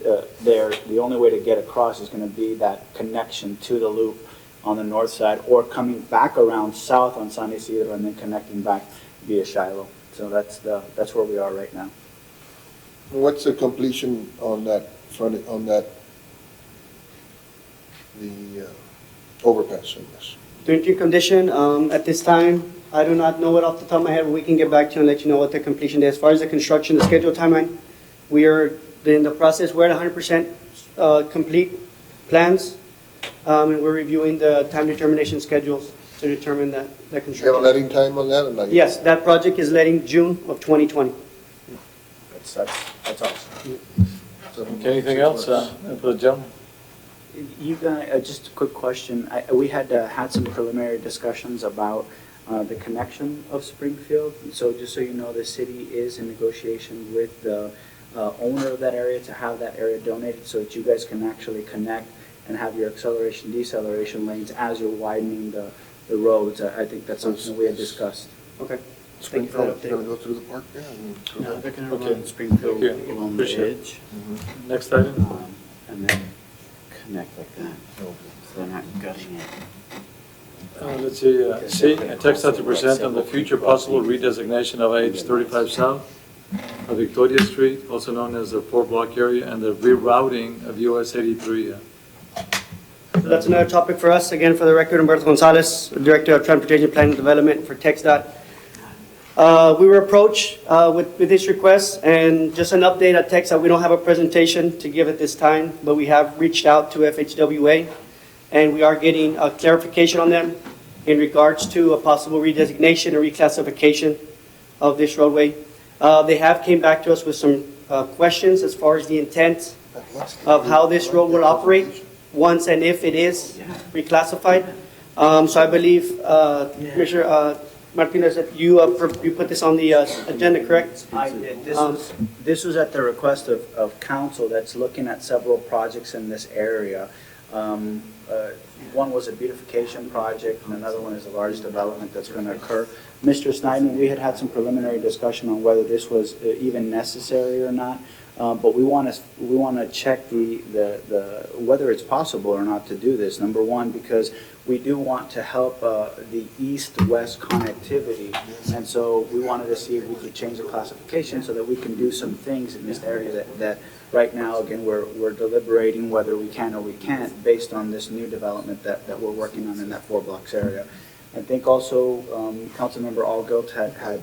the only way to get across is going to be that connection to the loop on the north side, or coming back around south on San Isidro and then connecting back via Shiloh. So that's where we are right now. What's the completion on that the overpass on this? The entry condition, at this time, I do not know it off the top of my head, but we can get back to you and let you know what the completion is. As far as the construction, the schedule timeline, we are in the process, we're at 100% complete plans, and we're reviewing the time determination schedules to determine that Do you have a construction. letting time on that or not yet? Yes, that project is letting June of 2020. That's awesome. Okay, anything else for the gentleman? You guys, just a quick question. We had had some preliminary discussions about the connection of Springfield. So just so you know, the city is in negotiation with the owner of that area to have that area donated so that you guys can actually connect and have your acceleration, deceleration lanes as you're widening the roads. I think that's something that we had discussed. Okay. Springfield, they're gonna go through the park there? No, they're going to Okay. run Springfield Thank you. along the Appreciate it. edge, Next item? and then connect like that. So they're not gutting it. Let's see, C, a text out to present on the future possible redesignation of IH 35 South of Victoria Street, also known as the 4-block area, and the rerouting of US 83. So that's another topic for us. Again, for the record, Humberto Gonzalez, Director of Transportation Planning and Development for TxDOT. We were approached with this request, and just an update at TxDOT, we don't have a presentation to give at this time, but we have reached out to FHWA, and we are getting a clarification on them in regards to a possible redesignation or reclassification of this roadway. They have came back to us with some questions as far as the intent of how this road will operate once and if it is reclassified. So I believe, Commissioner Martinez, that you put this on the agenda, correct? I did. This was at the request of council that's looking at several projects in this area. One was a beautification project, and another one is a large development that's going to occur. Mr. Snyder, we had some preliminary discussion on whether this was even necessary or not, but we want to check whether it's possible or not to do this. Number one, because we do want to help the east-west connectivity, and so we wanted to see if we could change the classification so that we can do some things in this area that right now, again, we're deliberating whether we can or we can't based on this new development that we're working on in that 4 blocks area. I think also Councilmember Allgoat had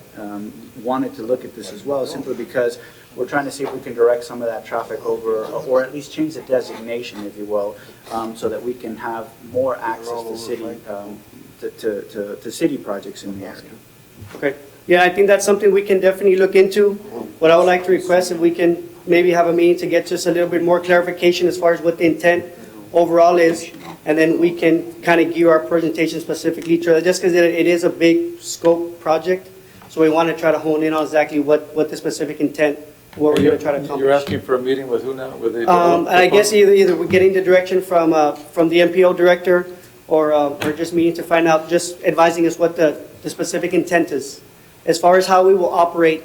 wanted to look at this as well, simply because we're trying to see if we can direct some of that traffic over, or at least change the designation, if you will, so that we can have more access to city, to city projects in the area. Okay. Yeah, I think that's something we can definitely look into. What I would like to request, if we can maybe have a meeting to get just a little bit more clarification as far as what the intent overall is, and then we can kind of gear our presentation specifically to it, just because it is a big scope project. So we want to try to hone in on exactly what the specific intent, what we're going to try to accomplish. You're asking for a meeting with who now? With the I guess either we're getting the direction from the MPO director, or just meeting to find out, just advising us what the specific intent is, as far as how we will operate,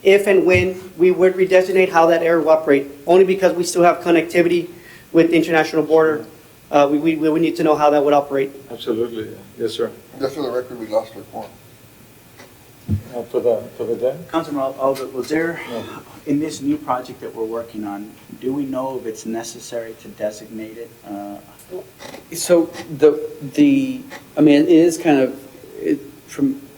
if and when we would redesignate how that area will operate, only because we still have connectivity with the international border. We need to know how that would operate. Absolutely, yes, sir. Just for the record, we lost our quorum. For the day? Councilman Allgoat, was there, in this new project that we're working on, do we know if it's necessary to designate it? So I mean, it is kind of,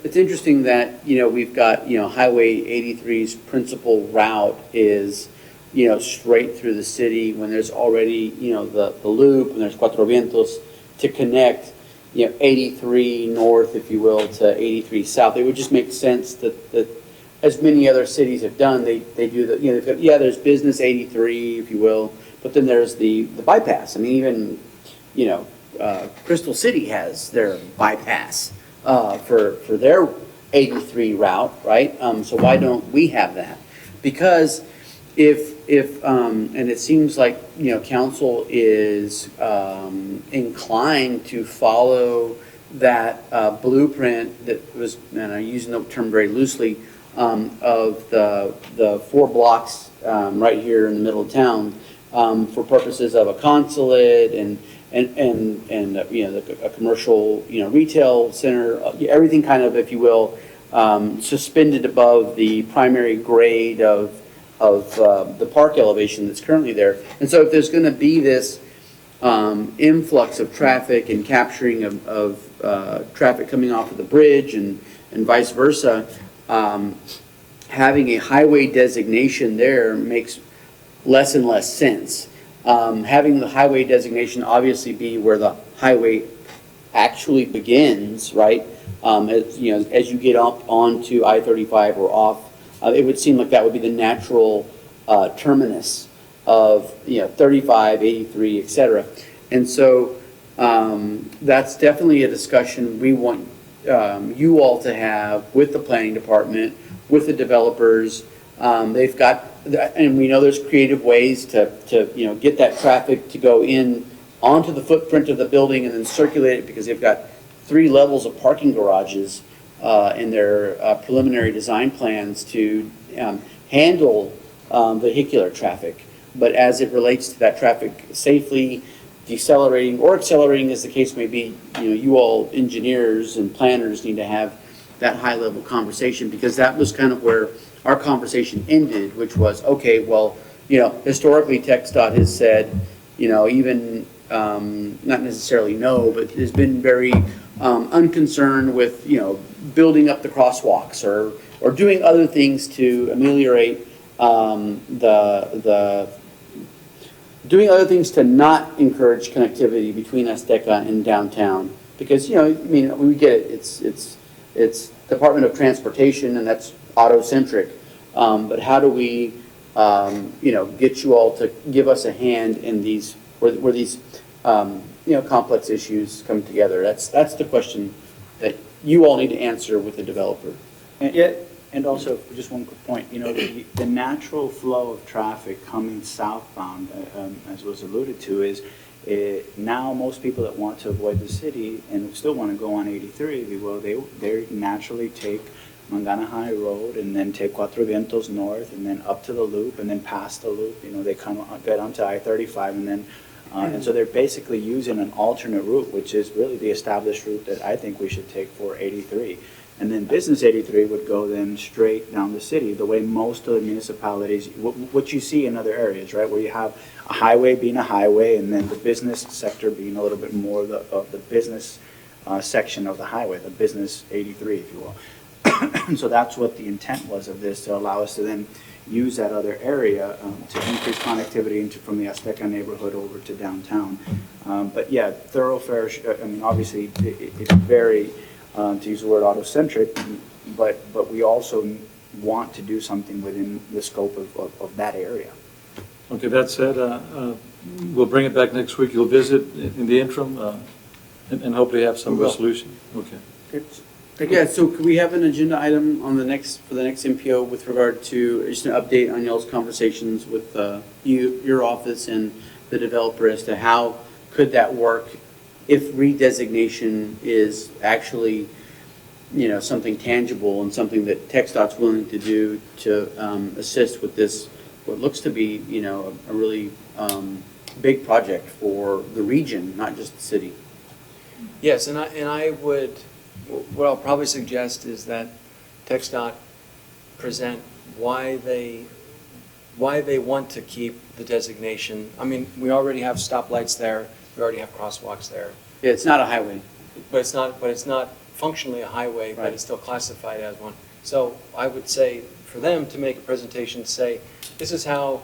It's interesting that, we've got, Highway 83's principal route is, straight through the city when there's already, the loop and there's Cuatro Vientos to connect, 83 north, if you will, to 83 south. It would just make sense that as many other cities have done, they do the, they've got, there's business 83, if you will, but then there's the bypass. I mean, even, Crystal City has their bypass for their 83 route, right? So why don't we have that? Because and it seems like, council is inclined to follow that blueprint that was, and I'm using the term very loosely, of the 4 blocks right here in the middle of town for purposes of a consulate and a commercial, retail center, everything kind of, if you will, suspended above the primary grade of the park elevation that's currently there. And so if there's going to be this influx of traffic and capturing of traffic coming off of the bridge and vice versa, having a highway designation there makes less and less sense. Having the highway designation obviously be where the highway actually begins, right? As you get up onto I-35 or off, it would seem like that would be the natural terminus of 35, 83, et cetera. And so that's definitely a discussion we want you all to have with the planning department, with the developers. They've got, and we know there's creative ways to get that traffic to go in onto the footprint of the building and then circulate it, because they've got 3 levels of parking garages in their preliminary design plans to handle vehicular traffic. But as it relates to that traffic safely decelerating or accelerating, as the case may be, you all engineers and planners need to have that high level conversation, because that was kind of where our conversation ended, which was, okay, well, historically TxDOT has said, even not necessarily no, but has been very unconcerned with, building up the crosswalks or doing other things to ameliorate doing other things to not encourage connectivity between Azteca and downtown. Because, we get it. It's Department of Transportation, and that's auto-centric. But how do we, get you all to give us a hand in these, where these, complex issues come together? That's the question that you all need to answer with the developer. And also, just one quick point, the natural flow of traffic coming southbound, as was alluded to, is now most people that want to avoid the city and still want to go on 83, if you will, they naturally take Mangana High Road and then take Cuatro Vientos north and then up to the loop and then past the loop. They get onto I-35 and then, and so they're basically using an alternate route, which is really the established route that I think we should take for 83. And then Business 83 would go then straight down the city, the way most of the municipalities, what you see in other areas, right, where you have a highway being a highway and then the business sector being a little bit more of the business section of the highway, the Business 83, if you will. And so that's what the intent was of this, to allow us to then use that other area to increase connectivity from the Azteca neighborhood over to downtown. But yeah, thoroughfare, obviously it's very, to use the word auto-centric, but we also want to do something within the scope of that area. Okay, that said, we'll bring it back next week. You'll visit in the interim and hopefully have some resolution. Okay. Yeah, so could we have an agenda item on for the next MPO with regard to just an update on y'all's conversations with your office and the developer as to how could that work if redesignation is actually, something tangible and something that TxDOT's willing to do to assist with this, what looks to be, a really big project for the region, not just the city. Yes, and I would, what I'll probably suggest is that TxDOT present why they want to keep the designation. I mean, we already have stoplights there, we already have crosswalks there. Yeah, it's not a highway. But it's not functionally a highway, but Right. it's still classified as one. So I would say for them to make a presentation, say, this is how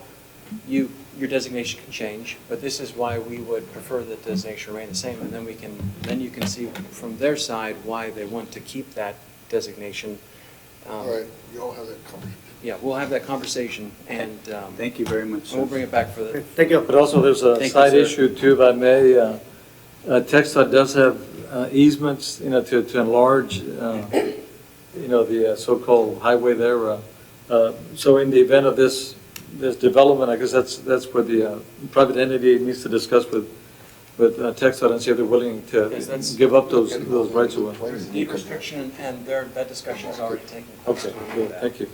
your designation can change, but this is why we would prefer that designation remain the same, and then you can see from their side why they want to keep that designation. All right, you all have that conversation. Yeah, we'll have that conversation, and Thank you very much, sir. we'll bring it back for the, Thank you. But also, there's a Thank you, side sir. issue too, if I may. TxDOT does have easements, to enlarge, the so-called highway there. So in the event of this development, I guess that's where the private entity needs to discuss with TxDOT and see if they're willing Yes, that's- to give up those rights of way. deed restriction, and that discussion is already taken. Okay, good, thank you.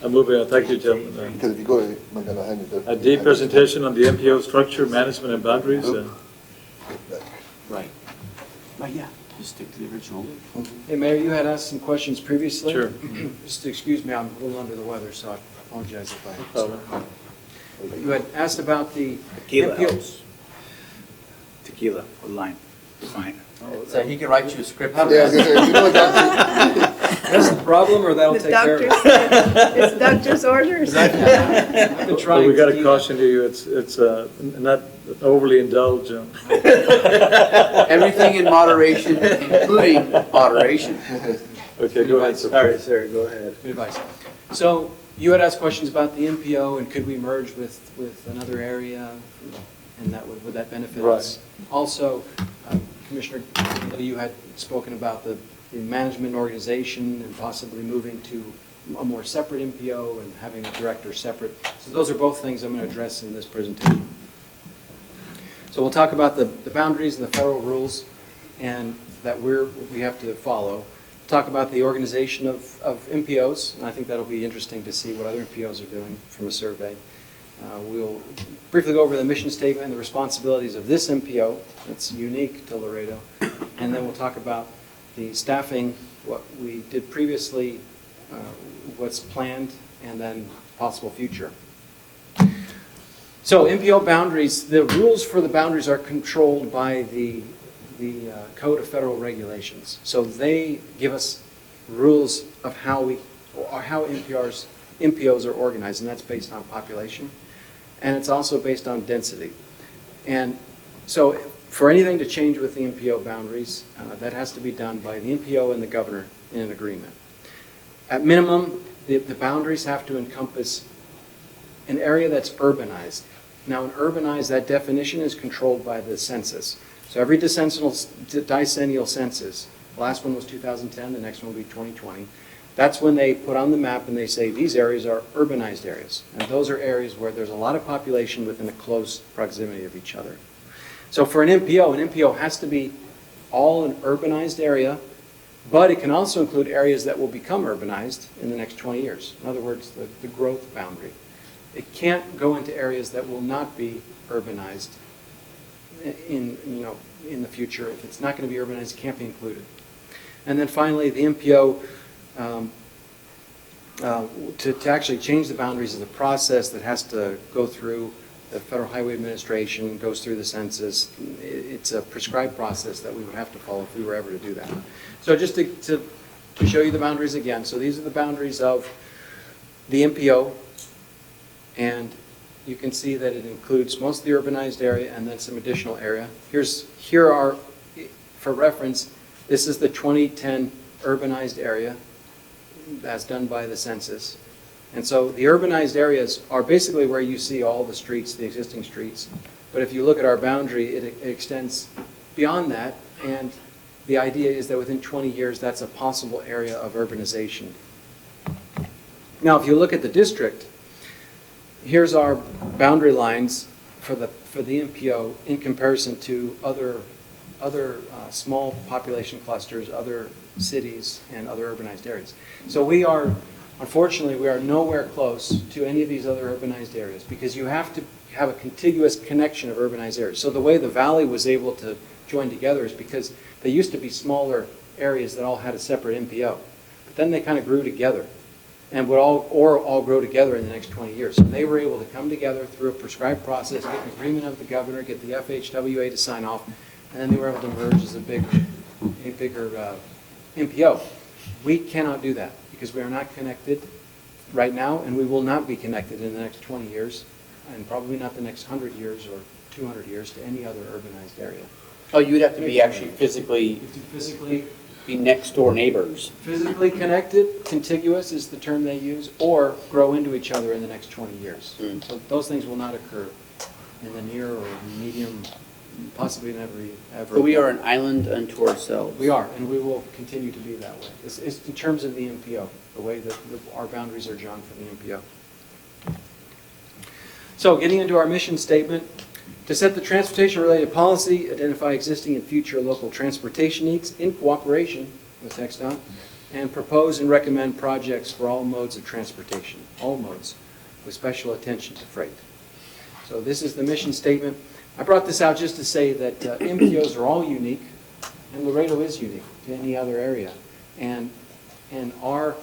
I'm moving on, thank you, gentlemen. Because if you go to, I'm gonna hand you the. A deed presentation on the MPO structure, management, and boundaries. Right. But yeah, just stick to the original. Hey, Mayor, you had asked some questions previously. Sure. Just excuse me, I'm a little under the weather, so I apologize if I. problem. You had asked about the Tequila MPO. helps. Tequila, or lime, fine. So he can write you a script. Yeah, I was gonna say, you know what, Doctor? That's the problem, or that'll The take care of it? doctor's, it's doctor's orders. I've been But trying we got to to keep- caution you, it's not overly indulged. Everything in moderation, including moderation. Okay, go ahead. All right, sir, go ahead. Good advice. So you had asked questions about the MPO and could we merge with another area? And would that benefit us? Also, Commissioner, you had spoken about the management organization and possibly moving to a more separate MPO and having a director separate. So those are both things I'm going to address in this presentation. So we'll talk about the boundaries and the federal rules and that we have to follow. Talk about the organization of MPOs, and I think that'll be interesting to see what other MPOs are doing from a survey. We'll briefly go over the mission statement and the responsibilities of this MPO that's unique to Laredo, and then we'll talk about the staffing, what we did previously, what's planned, and then possible future. So MPO boundaries, the rules for the boundaries are controlled by the Code of Federal Regulations. So they give us rules of how MPOs are organized, and that's based on population, and it's also based on density. And so for anything to change with the MPO boundaries, that has to be done by the MPO and the governor in an agreement. At minimum, the boundaries have to encompass an area that's urbanized. Now, in urbanized, that definition is controlled by the census. So every decennial census, the last one was 2010, the next one will be 2020. That's when they put on the map and they say these areas are urbanized areas. And those are areas where there's a lot of population within a close proximity of each other. So for an MPO has to be all an urbanized area, but it can also include areas that will become urbanized in the next 20 years. In other words, the growth boundary. It can't go into areas that will not be urbanized in the future. If it's not going to be urbanized, it can't be included. And then finally, the MPO, to actually change the boundaries is a process that has to go through the Federal Highway Administration, goes through the census. It's a prescribed process that we would have to follow if we were ever to do that. So just to show you the boundaries again. So these are the boundaries of the MPO, and you can see that it includes most of the urbanized area and then some additional area. Here are, for reference, this is the 2010 urbanized area as done by the census. And so the urbanized areas are basically where you see all the streets, the existing streets. But if you look at our boundary, it extends beyond that, and the idea is that within 20 years, that's a possible area of urbanization. Now, if you look at the district, here's our boundary lines for the MPO in comparison to other small population clusters, other cities, and other urbanized areas. So unfortunately, we are nowhere close to any of these other urbanized areas because you have to have a contiguous connection of urbanized areas. So the way the valley was able to join together is because they used to be smaller areas that all had a separate MPO. But then they kind of grew together and would all grow together in the next 20 years. So they were able to come together through a prescribed process, get an agreement of the governor, get the FHWA to sign off, and then they were able to merge as a big MPO. We cannot do that because we are not connected right now, and we will not be connected in the next 20 years, and probably not the next 100 years or 200 years to any other urbanized area. Oh, you would have to be actually physically be next door neighbors. Physically connected, contiguous is the term they use, or grow into each other in the next 20 years. So those things will not occur in the near or medium, possibly never ever. But we are an island unto ourselves. We are, and we will continue to be that way. It's in terms of the MPO, the way that our boundaries are drawn for the MPO. So getting into our mission statement, to set the transportation-related policy, identify existing and future local transportation needs in cooperation with TxDOT, and propose and recommend projects for all modes of transportation, all modes, with special attention to freight. So this is the mission statement. I brought this out just to say that MPOs are all unique, and Laredo is unique to any other area. And our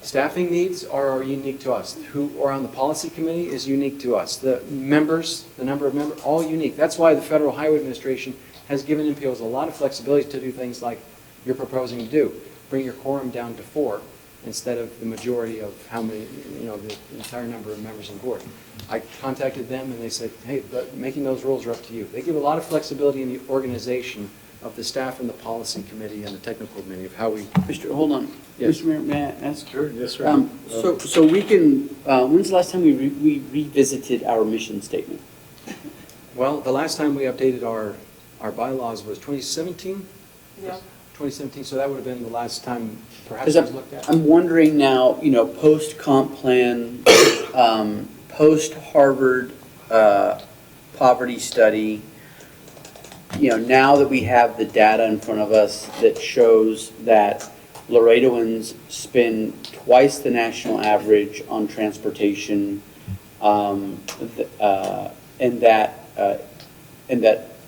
staffing needs are unique to us. Who are on the policy committee is unique to us. The members, the number of members, all unique. That's why the Federal Highway Administration has given MPOs a lot of flexibility to do things like you're proposing to do. Bring your quorum down to 4 instead of the majority of how many, the entire number of members on board. I contacted them and they said, hey, making those rules are up to you. They give a lot of flexibility in the organization of the staff and the policy committee and the technical committee of how we. Hold on. Yes. Mr. Mayor, may I ask? Sure, yes, sir. So we can, when's the last time we revisited our mission statement? Well, the last time we updated our bylaws was 2017? Yeah. 2017, so that would have been the last time perhaps Because it was looked at. I'm wondering now, post-comp plan, post-Harvard poverty study, now that we have the data in front of us that shows that Laredoans spend twice the national average on transportation, and that the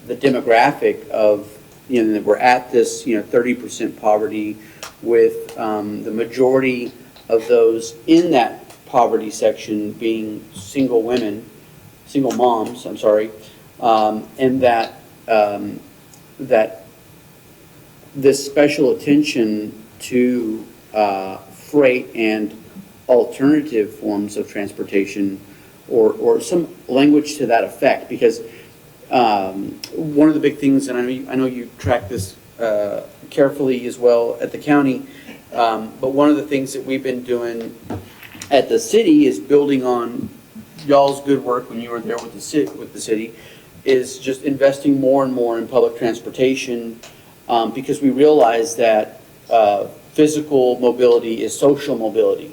demographic of, that we're at this, 30% poverty with the majority of those in that poverty section being single women, single moms, I'm sorry, and that this special attention to freight and alternative forms of transportation, or some language to that effect, because one of the big things, and I know you track this carefully as well at the county, but one of the things that we've been doing at the city is building on y'all's good work when you were there with the city, is just investing more and more in public transportation, because we realize that physical mobility is social mobility.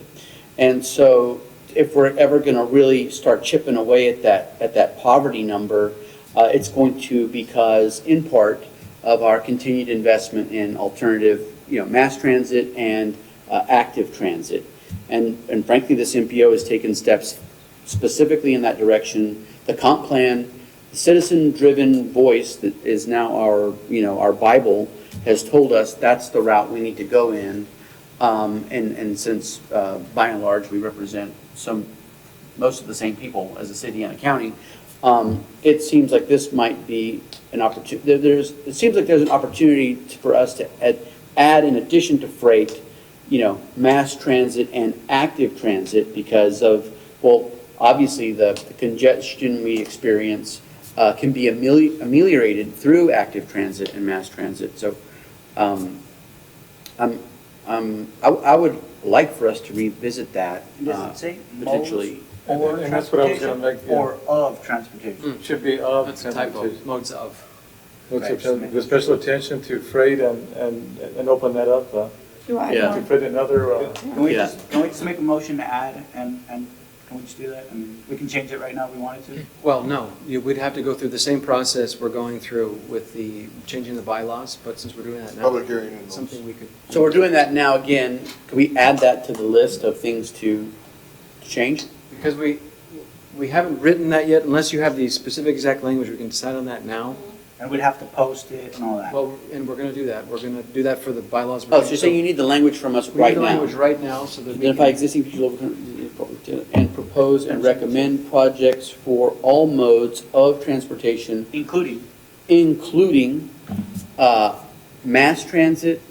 And so if we're ever going to really start chipping away at that poverty number, it's going to because in part of our continued investment in alternative, mass transit and active transit. And frankly, this MPO has taken steps specifically in that direction. The comp plan, the citizen-driven voice that is now our Bible, has told us that's the route we need to go in. And since by and large we represent most of the same people as a city and a county, it seems like this might be an opportunity. It seems like there's an opportunity for us to add in addition to freight, mass transit and active transit, because of, well, obviously the congestion we experience can be ameliorated through active transit and mass transit. So I would like for us to revisit that. Does it say potentially. And that's what I was going to make. Yeah. Or of transportation? Should be of. That's a typo, transportation. modes of. With special attention to freight and open that up. Yeah. To fit another. Can we just make a motion to add and can we just do that? I mean, we can change it right now if we wanted to. Well, no, we'd have to go through the same process we're going through with the changing the bylaws, but since we're doing that now. Public hearing and Something we could. So we're doing that now again. Can we add that to the list of things to change? Because we haven't written that yet, unless you have the specific exact language, we can decide on that now. And we'd have to post it and all that. Well, and we're going to do that. We're going to do that for the bylaws. Oh, so you're saying you need the language from us We right need the now? language right now so that we Identify can. existing future local and propose and recommend projects for all modes of transportation, Including mass transit,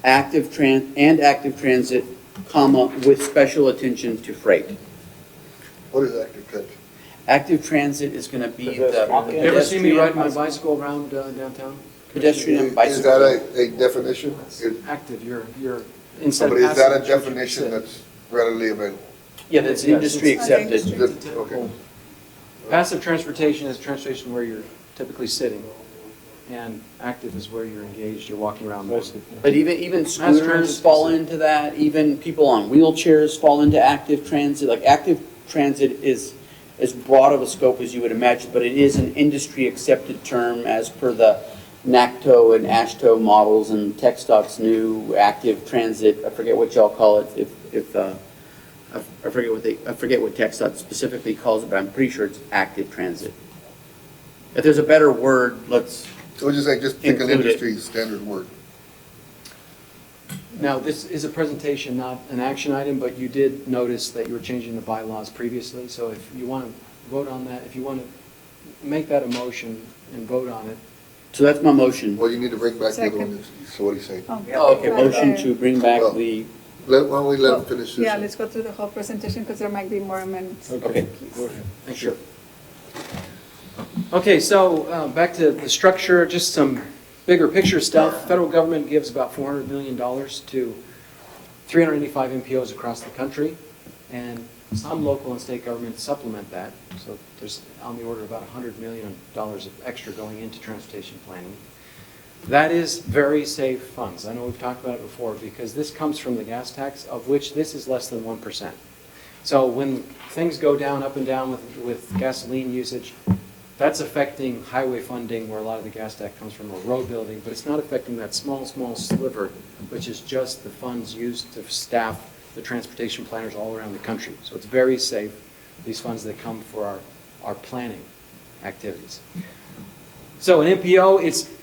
active transit, comma, with special attention to freight. What is active transit? Active transit is going to be the You ever see me pedestrian, riding my bicycle around downtown? pedestrian and Is bicycle. that a definition? Active, you're, instead But of is that a passive, you're definition sit. that's readily available? Yeah, that's Yes, industry it's- accepted. Is it- Okay. Passive transportation is transportation where you're typically sitting, and active is where you're engaged, you're walking around mostly. But even transit scooters fall is- into that, even people on wheelchairs fall into active transit. Like, active transit is as broad of a scope as you would imagine, but it is an industry-accepted term as per the NACTO and ASHTO models and TxDOT's new active transit. I forget what y'all call it, I forget what TxDOT specifically calls it, but I'm pretty sure it's active transit. If there's a better word, let's, So we're just saying, just pick an Include it. industry standard word. Now, this is a presentation, not an action item, but you did notice that you were changing the bylaws previously, so if you want to vote on that, if you want to make that a motion and vote on it, so that's my motion. Well, you need to bring back the other Second. one, so what do you say? Oh, okay, motion to bring back the, Why don't we let him finish this? Yeah, one? let's go through the whole presentation because there might be more amendments. okay. sure. Okay, so back to the structure, just some bigger picture stuff. Federal government gives about $400 million to 385 MPOs across the country, and some local and state governments supplement that. So there's on the order of about $100 million of extra going into transportation planning. That is very safe funds. I know we've talked about it before because this comes from the gas tax, of which this is less than 1%. So when things go down, up and down with gasoline usage, that's affecting highway funding where a lot of the gas tax comes from, or road building, but it's not affecting that small sliver, which is just the funds used to staff the transportation planners all around the country. So it's very safe, these funds that come for our planning activities. So an MPO,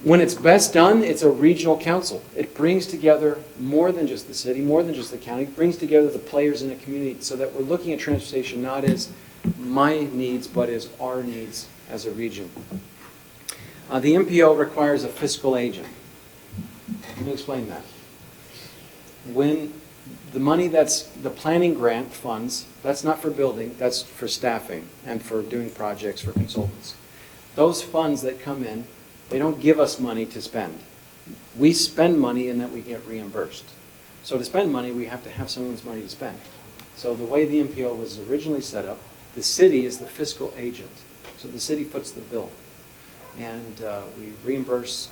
when it's best done, it's a regional council. It brings together more than just the city, more than just the county. It brings together the players in the community so that we're looking at transportation not as my needs, but as our needs as a region. The MPO requires a fiscal agent. Let me explain that. When the money that's the planning grant funds, that's not for building, that's for staffing and for doing projects for consultants. Those funds that come in, they don't give us money to spend. We spend money and that we get reimbursed. So to spend money, we have to have someone's money to spend. So the way the MPO was originally set up, the city is the fiscal agent. So the city puts the bill. And we reimburse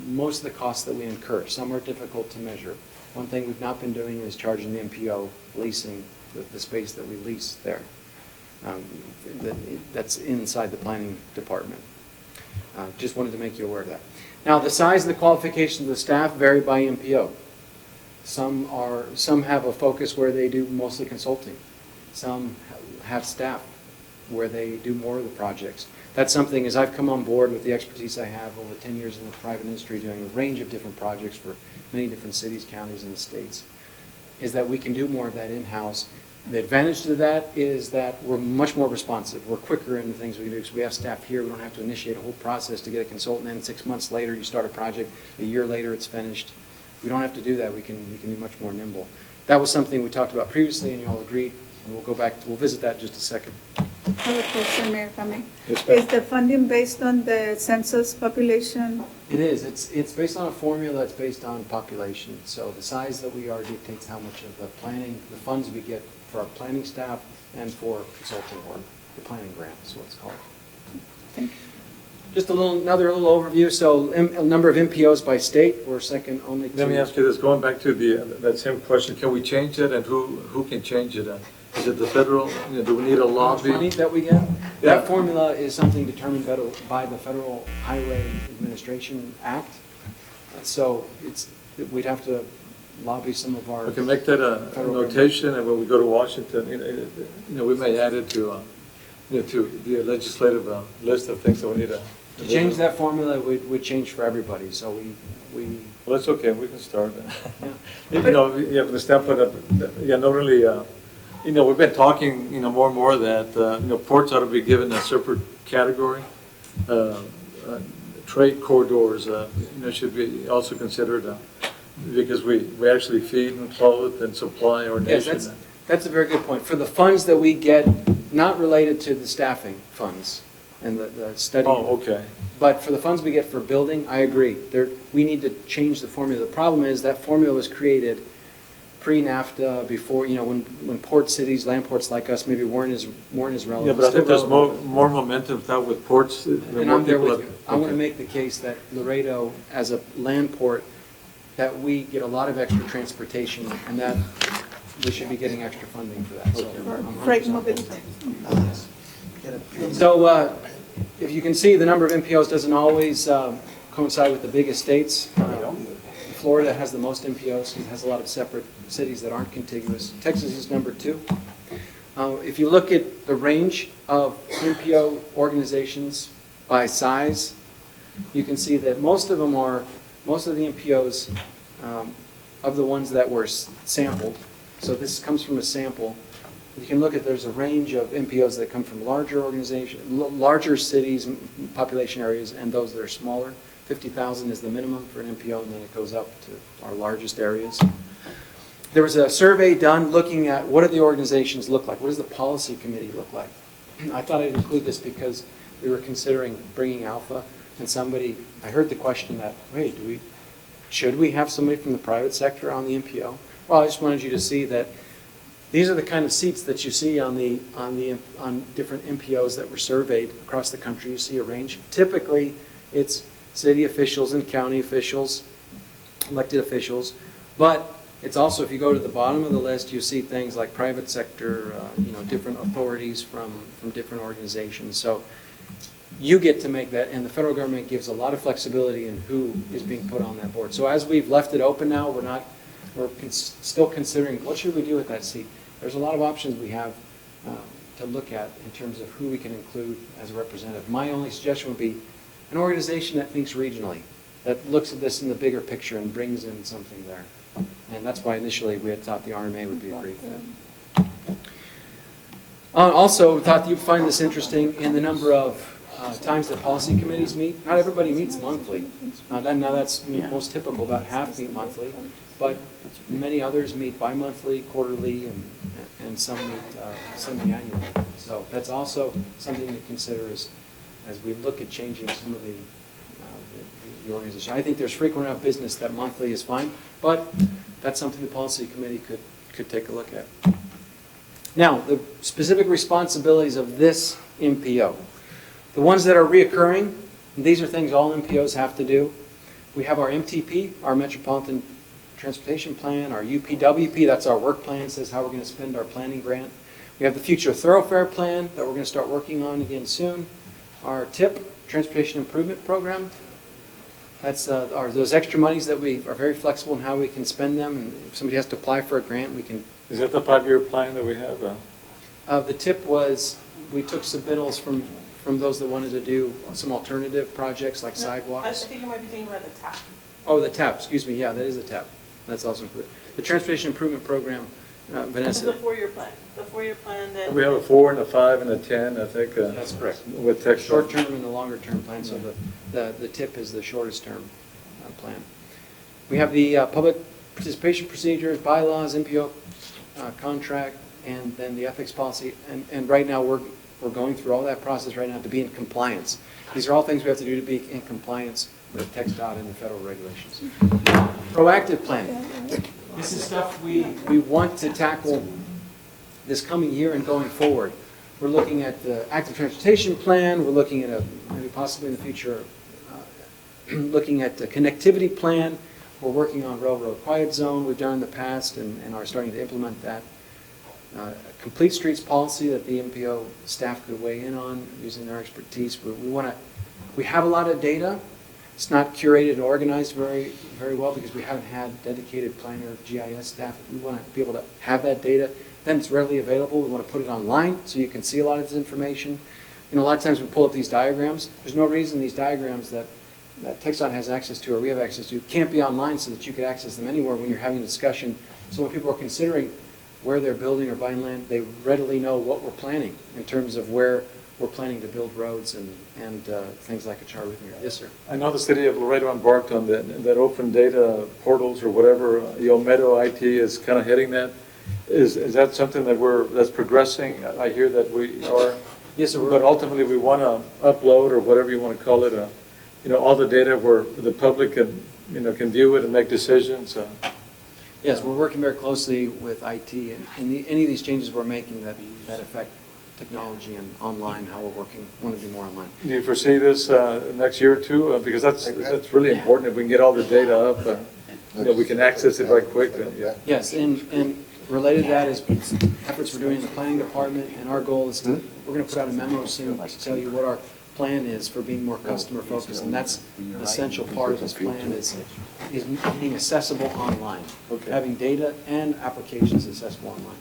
most of the costs that we incur. Some are difficult to measure. One thing we've not been doing is charging the MPO leasing the space that we lease there. That's inside the planning department. Just wanted to make you aware of that. Now, the size and the qualifications of the staff vary by MPO. Some have a focus where they do mostly consulting. Some have staff where they do more of the projects. That's something, as I've come on board with the expertise I have over 10 years in the private industry doing a range of different projects for many different cities, counties, and states, is that we can do more of that in-house. The advantage to that is that we're much more responsive. We're quicker in the things we do because we have staff here. We don't have to initiate a whole process to get a consultant in. 6 months later, you start a project. A year later, it's finished. We don't have to do that. We can be much more nimble. That was something we talked about previously, and you all agreed. And we'll visit that in just a second. I have a question, Mayor, if I may. Yes, ma'am. Is the funding based on the census population? It is. It's based on a formula that's based on population. So the size that we are dictates how much of the planning, the funds we get for our planning staff and for consulting work. The planning grant is what it's called. Thank you. Just another little overview. So a number of MPOs by state. We're second only to. Let me ask you this, going back to that same question, can we change it and who can change it? Is it the federal, do we need a How much lobby? money that we get? Yeah. That formula is something determined by the Federal Highway Administration Act. So we'd have to lobby some of our. We can make that a Federal notation, and when we go to Washington, we may add it to the legislative list of things that we need to. To change that formula would change for everybody, so we. Well, that's okay, we can start. Yeah. From the standpoint of, not only, we've been talking, more and more that, ports ought to be given a separate category. trade corridors, should be also considered, because we actually feed and clothe and supply our Yes, nation. that's a very good point. For the funds that we get, not related to the staffing funds and the study. Oh, okay. But for the funds we get for building, I agree. We need to change the formula. The problem is that formula was created pre-NAFTA, before, when port cities, land ports like us maybe weren't as relevant. Yeah, but I Still think there's relevant. more momentum now with ports. And I'm there with you. I want to make the case that Laredo, as a land port, that we get a lot of extra transportation, and that we should be getting extra funding for that. So For I'm 100% freight mobility. So if you can see, the number of MPOs doesn't always coincide with the biggest states. Florida has the most MPOs. It has a lot of separate cities that aren't contiguous. Texas is number 2. If you look at the range of MPO organizations by size, you can see that most of the MPOs of the ones that were sampled, so this comes from a sample, you can look at, there's a range of MPOs that come from larger organizations, larger cities, population areas, and those that are smaller. 50,000 is the minimum for an MPO, and then it goes up to our largest areas. There was a survey done looking at what do the organizations look like? What does the policy committee look like? I thought I'd include this because we were considering bringing Alpha, and I heard the question that, wait, should we have somebody from the private sector on the MPO? Well, I just wanted you to see that these are the kind of seats that you see on different MPOs that were surveyed across the country. You see a range. Typically, it's city officials and county officials, elected officials, but it's also, if you go to the bottom of the list, you see things like private sector, different authorities from different organizations. So you get to make that, and the federal government gives a lot of flexibility in who is being put on that board. So as we've left it open now, we're still considering what should we do with that seat. There's a lot of options we have to look at in terms of who we can include as a representative. My only suggestion would be an organization that thinks regionally, that looks at this in the bigger picture and brings in something there. And that's why initially we had thought the RMA would be a great fit. Also, we thought you'd find this interesting in the number of times that policy committees meet. Not everybody meets monthly. Now that's most typical, about half meet monthly, but many others meet bi-monthly, quarterly, and some meet semi-annually. So that's also something to consider as we look at changing some of the organization. I think there's frequent enough business that monthly is fine, but that's something the policy committee could take a look at. Now, the specific responsibilities of this MPO. The ones that are reoccurring, these are things all MPOs have to do. We have our MTP, our Metropolitan Transportation Plan, our UPWP, that's our work plan, says how we're going to spend our planning grant. We have the Future Thoroughfare Plan that we're going to start working on again soon. Our TIP, Transportation Improvement Program, that's are those extra monies that we are very flexible in how we can spend them. And if somebody has to apply for a grant, we can. Is that the 5-year plan that we have? The TIP was, we took submittals from those that wanted to do some alternative projects like sidewalks. I think you might be thinking about the TAP. Oh, the TAP, excuse me, yeah, that is a TAP. That's also included. The Transportation Improvement Program, Vanessa. This is the 4-year plan. The 4-year plan that. We have a 4 and a 5 and a 10, I think. That's correct. With text. Short-term and the longer-term plan, so the TIP is the shortest-term plan. We have the public participation procedures, bylaws, MPO contract, and then the ethics policy. And right now, we're going through all that process right now to be in compliance. These are all things we have to do to be in compliance with TxDOT and the federal regulations. Proactive planning. This is stuff we want to tackle this coming year and going forward. We're looking at the active transportation plan. We're looking at maybe possibly in the future, looking at the connectivity plan. We're working on railroad quiet zone we've done in the past and are starting to implement that. Complete streets policy that the MPO staff could weigh in on using their expertise. We have a lot of data. It's not curated and organized very well because we haven't had dedicated planner GIS staff. We want to be able to have that data. Then it's readily available. We want to put it online so you can see a lot of this information. A lot of times we pull up these diagrams. There's no reason these diagrams that TxDOT has access to or we have access to can't be online so that you could access them anywhere when you're having a discussion. So when people are considering where they're building or buying land, they readily know what we're planning in terms of where we're planning to build roads and things like a char with me. Yes, sir. I know the city of Laredo embarked on that open data portals or whatever, Meadow IT is kind of heading that. Is that something that's progressing? I hear that we are. Yes, sir. But ultimately, we want to upload, or whatever you want to call it, all the data where the public can view it and make decisions. Yes, we're working very closely with IT, and any of these changes we're making that affect technology and online, how we're working, want to do more online. Do you foresee this next year or two? Because that's really important. If we can get all the data up, we can access it right quick. Yes, and related to that is efforts we're doing in the planning department, and our goal is we're going to put out a memo soon to tell you what our plan is for being more customer focused, and that's an essential part of this plan is being accessible online, having data and applications accessible online.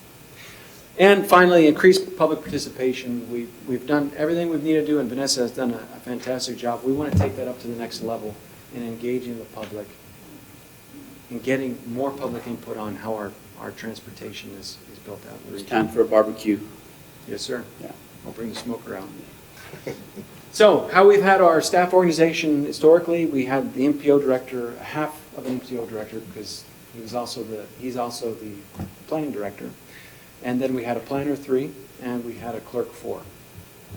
And finally, increased public participation. We've done everything we've needed to do, and Vanessa has done a fantastic job. We want to take that up to the next level in engaging the public and getting more public input on how our transportation is built out. It's time for a barbecue. Yes, sir. Yeah. I'll bring the smoker out. So, how we've had our staff organization historically, we had the MPO director, half of an MPO director, because he's also the planning director. And then we had a planner 3, and we had a clerk 4.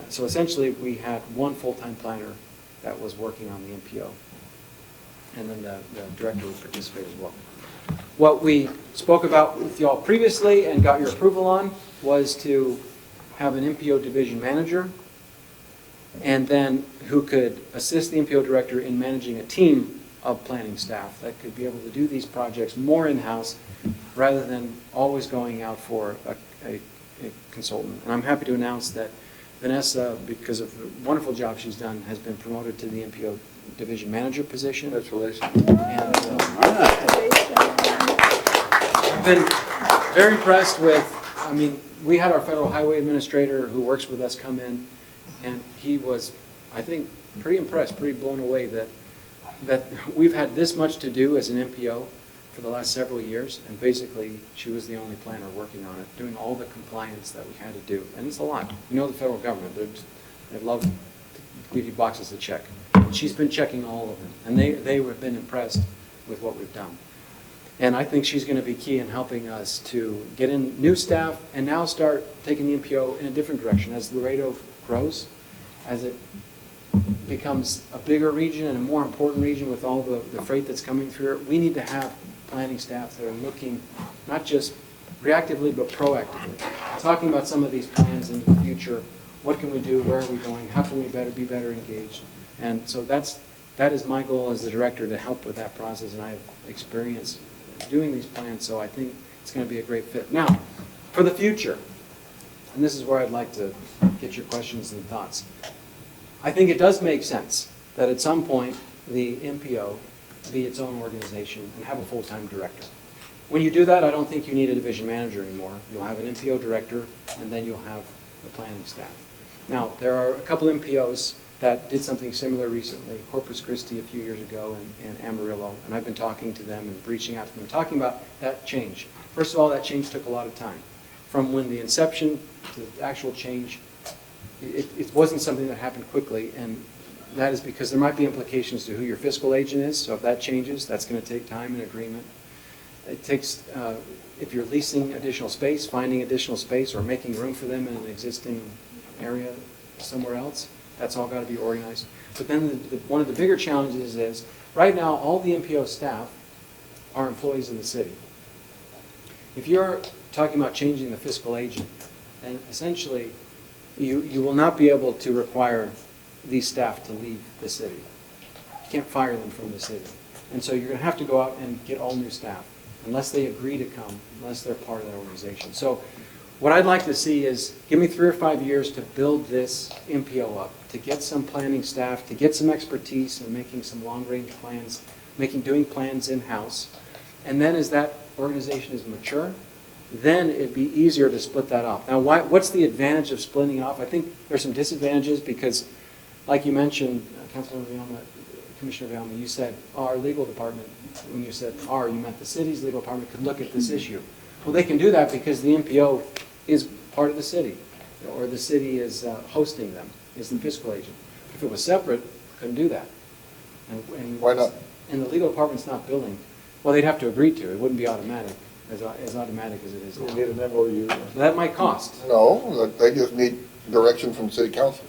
So essentially, we had one full-time planner that was working on the MPO. And then the director would participate as well. What we spoke about with y'all previously and got your approval on was to have an MPO division manager, and then who could assist the MPO director in managing a team of planning staff that could be able to do these projects more in-house rather than always going out for a consultant. And I'm happy to announce that Vanessa, because of the wonderful job she's done, has been promoted to the MPO division manager position. Congratulations. And I've been very impressed with, we had our federal highway administrator who works with us come in, and he was, I think, pretty impressed, pretty blown away that we've had this much to do as an MPO for the last several years, and basically she was the only planner working on it, doing all the compliance that we had to do. And it's a lot. The federal government, they love to give you boxes to check. And she's been checking all of them, and they have been impressed with what we've done. And I think she's going to be key in helping us to get in new staff and now start taking the MPO in a different direction as Laredo grows, as it becomes a bigger region and a more important region with all the freight that's coming through it. We need to have planning staff that are looking not just reactively but proactively, talking about some of these plans in the future. What can we do? Where are we going? How can we be better engaged? And so that is my goal as the director, to help with that process, and I have experience doing these plans, so I think it's going to be a great fit. Now, for the future, and this is where I'd like to get your questions and thoughts. I think it does make sense that at some point the MPO be its own organization and have a full-time director. When you do that, I don't think you need a division manager anymore. You'll have an MPO director, and then you'll have the planning staff. Now, there are a couple MPOs that did something similar recently, Corpus Christi a few years ago and Amarillo, and I've been talking to them and reaching out to them, talking about that change. First of all, that change took a lot of time. From when the inception to the actual change, it wasn't something that happened quickly, and that is because there might be implications to who your fiscal agent is, so if that changes, that's going to take time and agreement. It takes, if you're leasing additional space, finding additional space, or making room for them in an existing area somewhere else, that's all got to be organized. But then one of the bigger challenges is, right now, all the MPO staff are employees in the city. If you're talking about changing the fiscal agent, then essentially you will not be able to require these staff to leave the city. You can't fire them from the city. And so you're going to have to go out and get all new staff, unless they agree to come, unless they're part of that organization. So what I'd like to see is, give me 3 or 5 years to build this MPO up, to get some planning staff, to get some expertise in making some long-range plans, doing plans in-house. And then as that organization is mature, then it'd be easier to split that off. Now, what's the advantage of splitting it off? I think there's some disadvantages because, like you mentioned, Councilman Villalma, Commissioner Villalma, you said our legal department, when you said our, you meant the city's legal department could look at this issue. Well, they can do that because the MPO is part of the city. or the city is hosting them, is the fiscal agent. If it was separate, couldn't do that. And Why not? And the legal department's not billing. Well, they'd have to agree to. It wouldn't be automatic, as automatic as it is We now. need an MOU. That might cost. No, they just need direction from city council.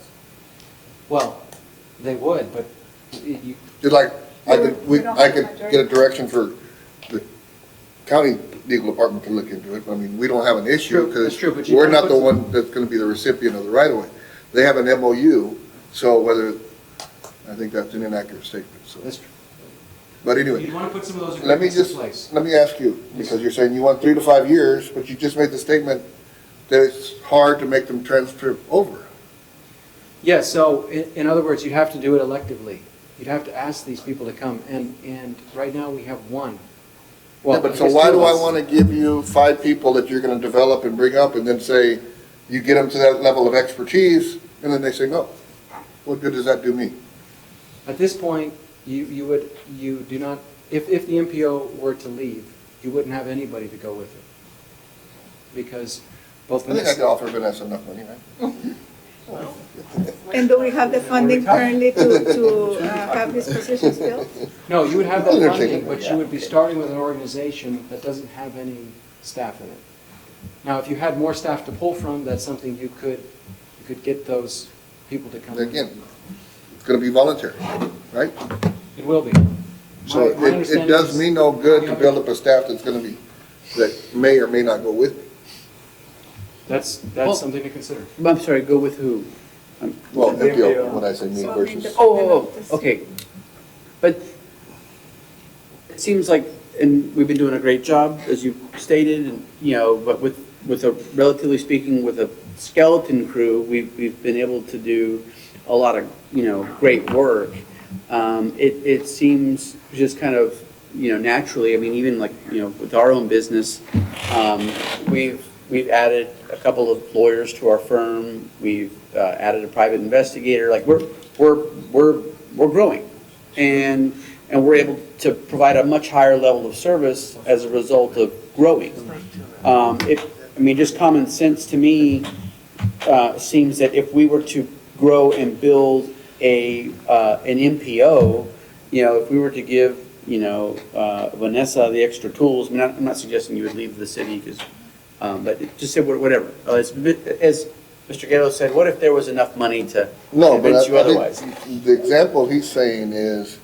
Well, they would, but you, Just like, I We could, don't I have could majority. get a direction for the county legal department to look into it. I mean, we don't have an issue That's true, but because you we're can not put the some- one that's gonna be the recipient of the right of way. They have an MOU, so whether, I think that's an inaccurate statement, so. that's true. But anyway, You want to put some of those let me agreements in just, place. let me ask you, because you're saying you want 3 to 5 years, but you just made the statement that it's hard to make them transfer over. Yeah, so in other words, you'd have to do it electively. You'd have to ask these people to come, and right now we have one. Well, Yeah, but so I guess why two do of I us. want to give you 5 people that you're going to develop and bring up and then say, you get them to that level of expertise, and then they say no? What good does that do me? At this point, you do not, if the MPO were to leave, you wouldn't have anybody to go with it. Because both I think I Vanessa, could offer Vanessa enough money, right? And do we have the funding currently to have this position filled? no, you would have that They're funding, taking- but you would be starting with an organization that doesn't have any staff in it. Now, if you had more staff to pull from, that's something you could get those people to come in. Again, it's going to be voluntary, right? It will be. So My it understanding does is- me no good to build up a staff that's going to be, that may or may not go with me. That's Well- something to consider. I'm sorry, go with who? Well, The MPO, MPO. when I say me So, I mean, versus. the- Okay. But it seems like, and we've been doing a great job, as you stated, and, you know, but with a, relatively speaking, with a skeleton crew, we've been able to do a lot of, you know, great work. It seems just kind of, you know, naturally, I mean, even like, you know, with our own business, we've added a couple of lawyers to our firm. We've added a private investigator. Like we're growing, and we're able to provide a much higher level of service as a result of growing. I mean, just common sense to me seems that if we were to grow and build an MPO, you know, if we were to give, you know, Vanessa the extra tools, I mean, I'm not suggesting you would leave the city, because, but just say whatever. As Mr. Gallo said, what if there was enough money to No, but convince you I otherwise? think the example he's saying is,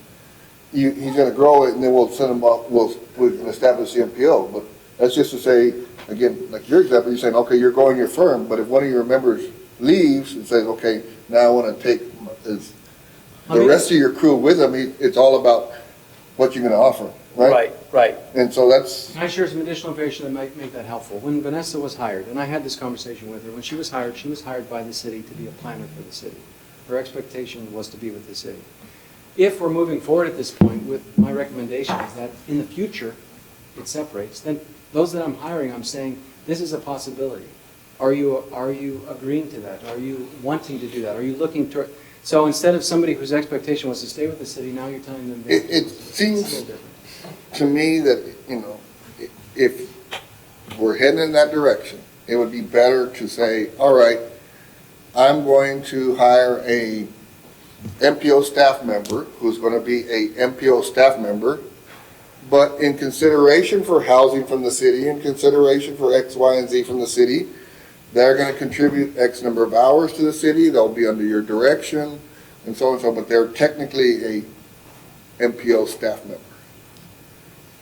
he's gonna grow it and then we'll send him up, we can establish the MPO, but that's just to say, again, like your example, you're saying, okay, you're growing your firm, but if one of your members leaves and says, okay, now I wanna take the rest of your crew with them, it's all about what you're gonna offer, right? Right. And so that's, Can I share some additional information that might make that helpful? When Vanessa was hired, and I had this conversation with her, when she was hired by the city to be a planner for the city. Her expectation was to be with the city. If we're moving forward at this point with my recommendation is that in the future it separates, then those that I'm hiring, I'm saying, this is a possibility. Are you agreeing to that? Are you wanting to do that? Are you looking toward, so instead of somebody whose expectation was to stay with the city, now you're telling them. it It's a seems little different. to me that, you know, if we're heading in that direction, it would be better to say, all right, I'm going to hire a MPO staff member who's going to be a MPO staff member, but in consideration for housing from the city, in consideration for X, Y, and Z from the city, they're going to contribute X number of hours to the city, they'll be under your direction, and so, but they're technically a MPO staff member.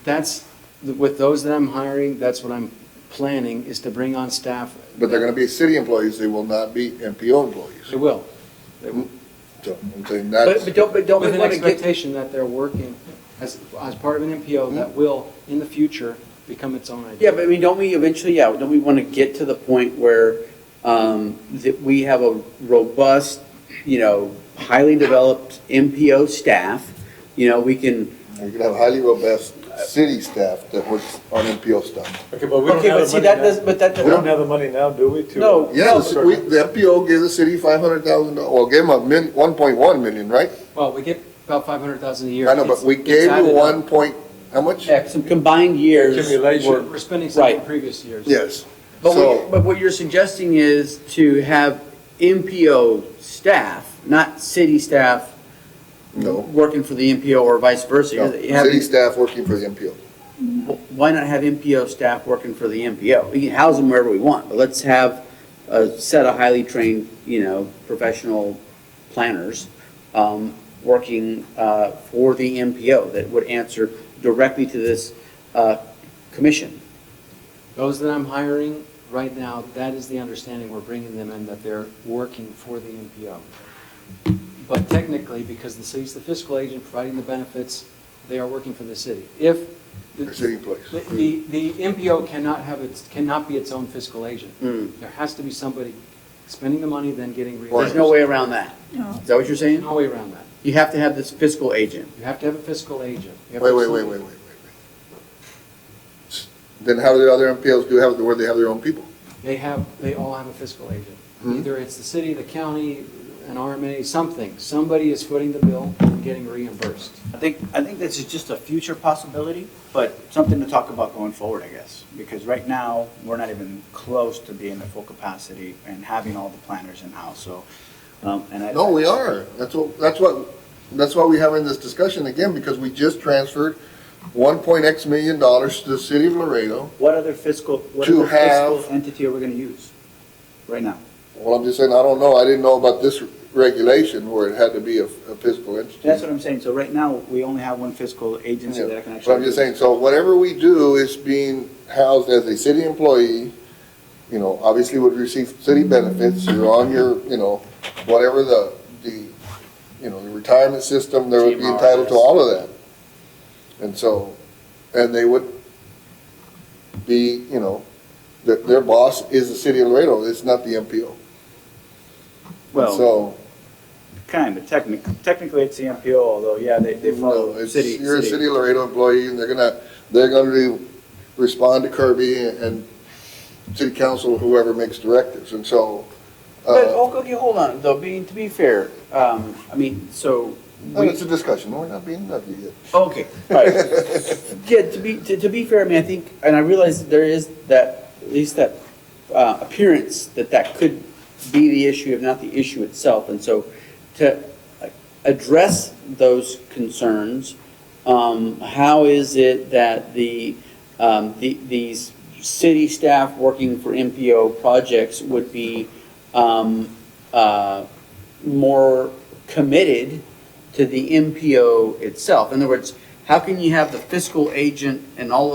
That's, with those that I'm hiring, that's what I'm planning, is to bring on staff. But they're gonna be city employees, they will not be MPO employees. They will. They will. So I'm saying that's, But don't With we an want to get, expectation that they're working as part of an MPO that will, in the future, become its own identity. yeah, but I mean, don't we eventually, don't we want to get to the point where that we have a robust, you know, highly developed MPO staff? You know, we can, you're gonna have highly robust city staff that works on MPO stuff. Okay, but we don't okay, have but the see, money that now. does, but that We don't doesn't, have the money now, do we? to- No. Yeah, the MPO gave the city $500,000, well, gave them $1.1 million, right? Well, we get about 500,000 a year. I know, but we It's gave you added up. how much? some combined years. Accumulation. We're spending some Right. from previous years. Yes. But what you're suggesting is to have MPO staff, not city staff No, working for the MPO or vice versa. no, You're having- city staff working for the MPO. Why not have MPO staff working for the MPO? We can house them wherever we want, but let's have a set of highly trained, professional planners working for the MPO that would answer directly to this commission. Those that I'm hiring right now, that is the understanding, we're bringing them in, that they're working for the MPO. But technically, because the city's the fiscal agent providing the benefits, they are working for the city. If They're city employees. the MPO cannot be its own fiscal agent. Mm. There has to be somebody spending the money, then getting There's reimbursed. no way around that. No. Is that what you're saying? No way around that. You have to have this fiscal agent. You have to have a fiscal agent. You have Wait, to wait, have wait, somebody- wait, wait, wait. Then how do the other MPOs do have, where they have their own people? They all have a fiscal agent. Hmm. Either it's the city, the county, an RMA, something. Somebody is footing the bill and getting reimbursed. I think this is just a future possibility, but something to talk about going forward, I guess. Because right now, we're not even close to being at full capacity and having all the planners in-house, so. No, we are. That's why we having this discussion again, because we just transferred $1.X million to the city of Laredo. What other fiscal entity are we gonna use right now? Well, I'm just saying, I don't know. I didn't know about this regulation where it had to be a fiscal entity. That's what I'm saying. So right now, we only have one fiscal agency Yeah. that I can actually. But I'm just saying, so whatever we do is being housed as a city employee, obviously would receive city benefits. You're on your, whatever the retirement system, they would be entitled to all of that. And so, and they would be, their boss is the city of Laredo. It's not the MPO. Well, So, kind of, technically it's the MPO, although, yeah, they no, follow it's, city. you're a city of Laredo employee, and they're gonna respond to Kirby and city council, whoever makes directives, and so. But, okay, hold on, though, to be fair, so. It's a discussion, we're not being ugly yet. Okay, all right. Yeah, to be fair, I think, and I realize that there is that, at least that appearance that could be the issue, if not the issue itself. And so to address those concerns, how is it that these city staff working for MPO projects would be more committed to the MPO itself? In other words, how can you have the fiscal agent and all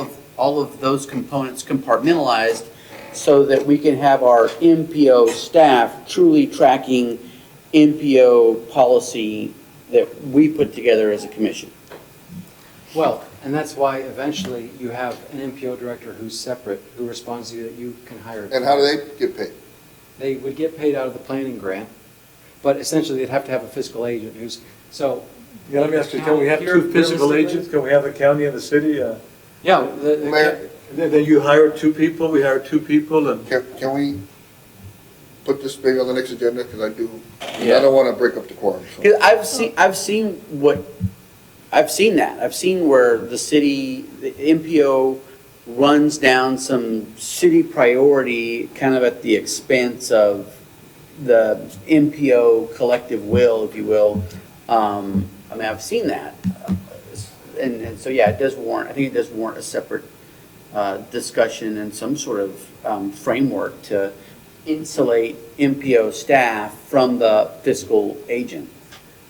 of those components compartmentalized so that we can have our MPO staff truly tracking MPO policy that we put together as a commission? Well, and that's why eventually you have an MPO director who's separate, who responds to you, that you can hire. And how do they get paid? They would get paid out of the planning grant, but essentially they'd have to have a fiscal agent who's, so. Yeah, let me ask you, can we have Here- two physical agents? Can we have the county and the city? Yeah. Mayor, Then you hire two people, we hire two people, and can we put this maybe on the next agenda, because I Yeah. don't want to break up the quorum. So. Because I've seen that. I've seen where the city, the MPO runs down some city priority kind of at the expense of the MPO collective will, if you will. I've seen that. And so, yeah, I think it does warrant a separate discussion and some sort of framework to insulate MPO staff from the fiscal agent.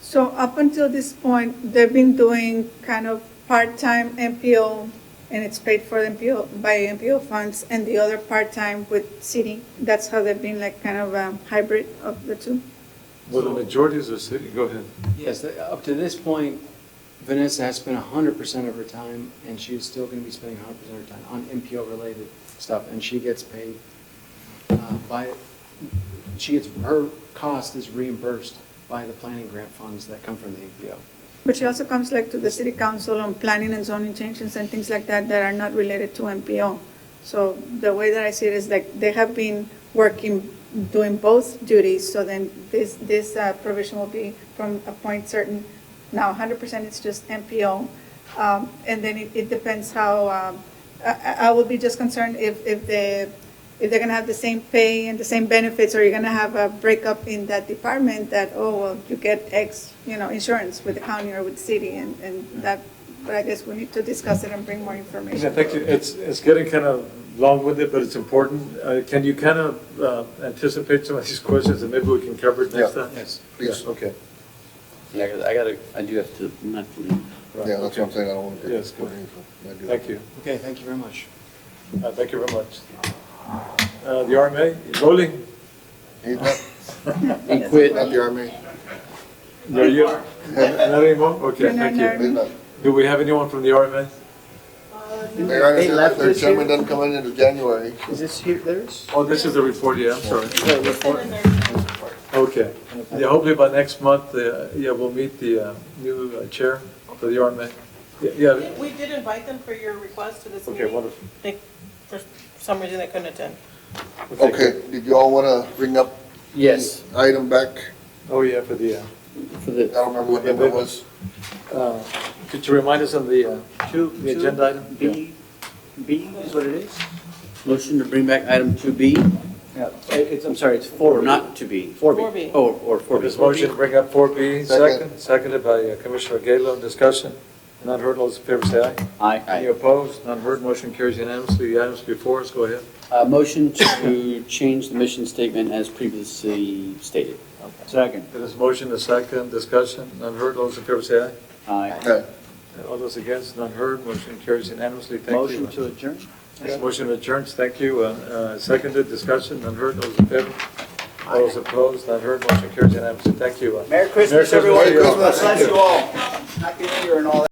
So up until this point, they've been doing kind of part-time MPO, and it's paid for by MPO funds, and the other part-time with city. That's how they've been like kind of a hybrid of the two. well, the majority is the city. Go ahead. Yes, up to this point, Vanessa has spent 100% of her time, and she is still going to be spending 100% of her time on MPO-related stuff, and she gets paid her cost is reimbursed by the planning grant funds that come from the MPO. But she also comes like to the city council on planning and zoning changes and things like that that are not related to MPO. So the way that I see it is like they have been working, doing both duties, so then this provision will be from a point certain. Now 100% it's just MPO. And then it depends how, I will be just concerned if the if they're gonna have the same pay and the same benefits, or you're gonna have a breakup in that department that, oh, well, you get X, insurance with the county or with the city, and that, but I guess we need to discuss it and bring more Yeah, information. thank you. It's getting kind of long-winded, but it's important. Can you kind of anticipate some of these questions, and maybe we can cover it next Yeah. time? Yes. Please. Yeah, okay. Yeah, 'cause I do have to, not to leave. Right, Yeah, that's okay. what I'm saying, I don't want to. Yes, good. Thank you. Okay, thank you very much. Thank you very much. The RMA, rolling? He's not, He quit. not the Army. Are you, not anymore? Okay, thank No, you. He's not. Do we have anyone from the RMA? They left their this chairman year? doesn't come in until January. Is this here, theirs? Oh, this is the report, yeah, I'm sorry. It's in there. Okay. Yeah, hopefully by next month, yeah, we'll meet the new chair for the RMA. Yeah, We did invite them for your request to this okay, meeting. wonderful. They, for some reason, they couldn't attend. Okay, did you all want to bring up Yes, the item back? Oh, yeah, for the, for I the, don't remember what number it was. could you remind us on the agenda item? B is what it is? motion to bring back item 2B, Yeah, I'm sorry, it's or 4B. not to be. 4B. Oh, or For this 4B. motion, to bring up 4B, Second. seconded by Commissioner Galo. Discussion. None heard, all those in favor say aye. Aye. Any opposed? None heard, motion carries unanimously. The items before us, go ahead. Motion to change the mission statement as previously stated. Second. There is motion, a second, discussion. None heard, all those in favor say aye. Aye. Okay. All those against, none heard, motion carries unanimously. Thank you. Motion to adjourn? Yes, motion adjourns, thank you. Seconded, discussion, none heard, those in favor? All those opposed, none heard, motion carries unanimously. Thank you. Merry Christmas, Merry everyone. Christmas. God bless you all. Happy New Year and all that.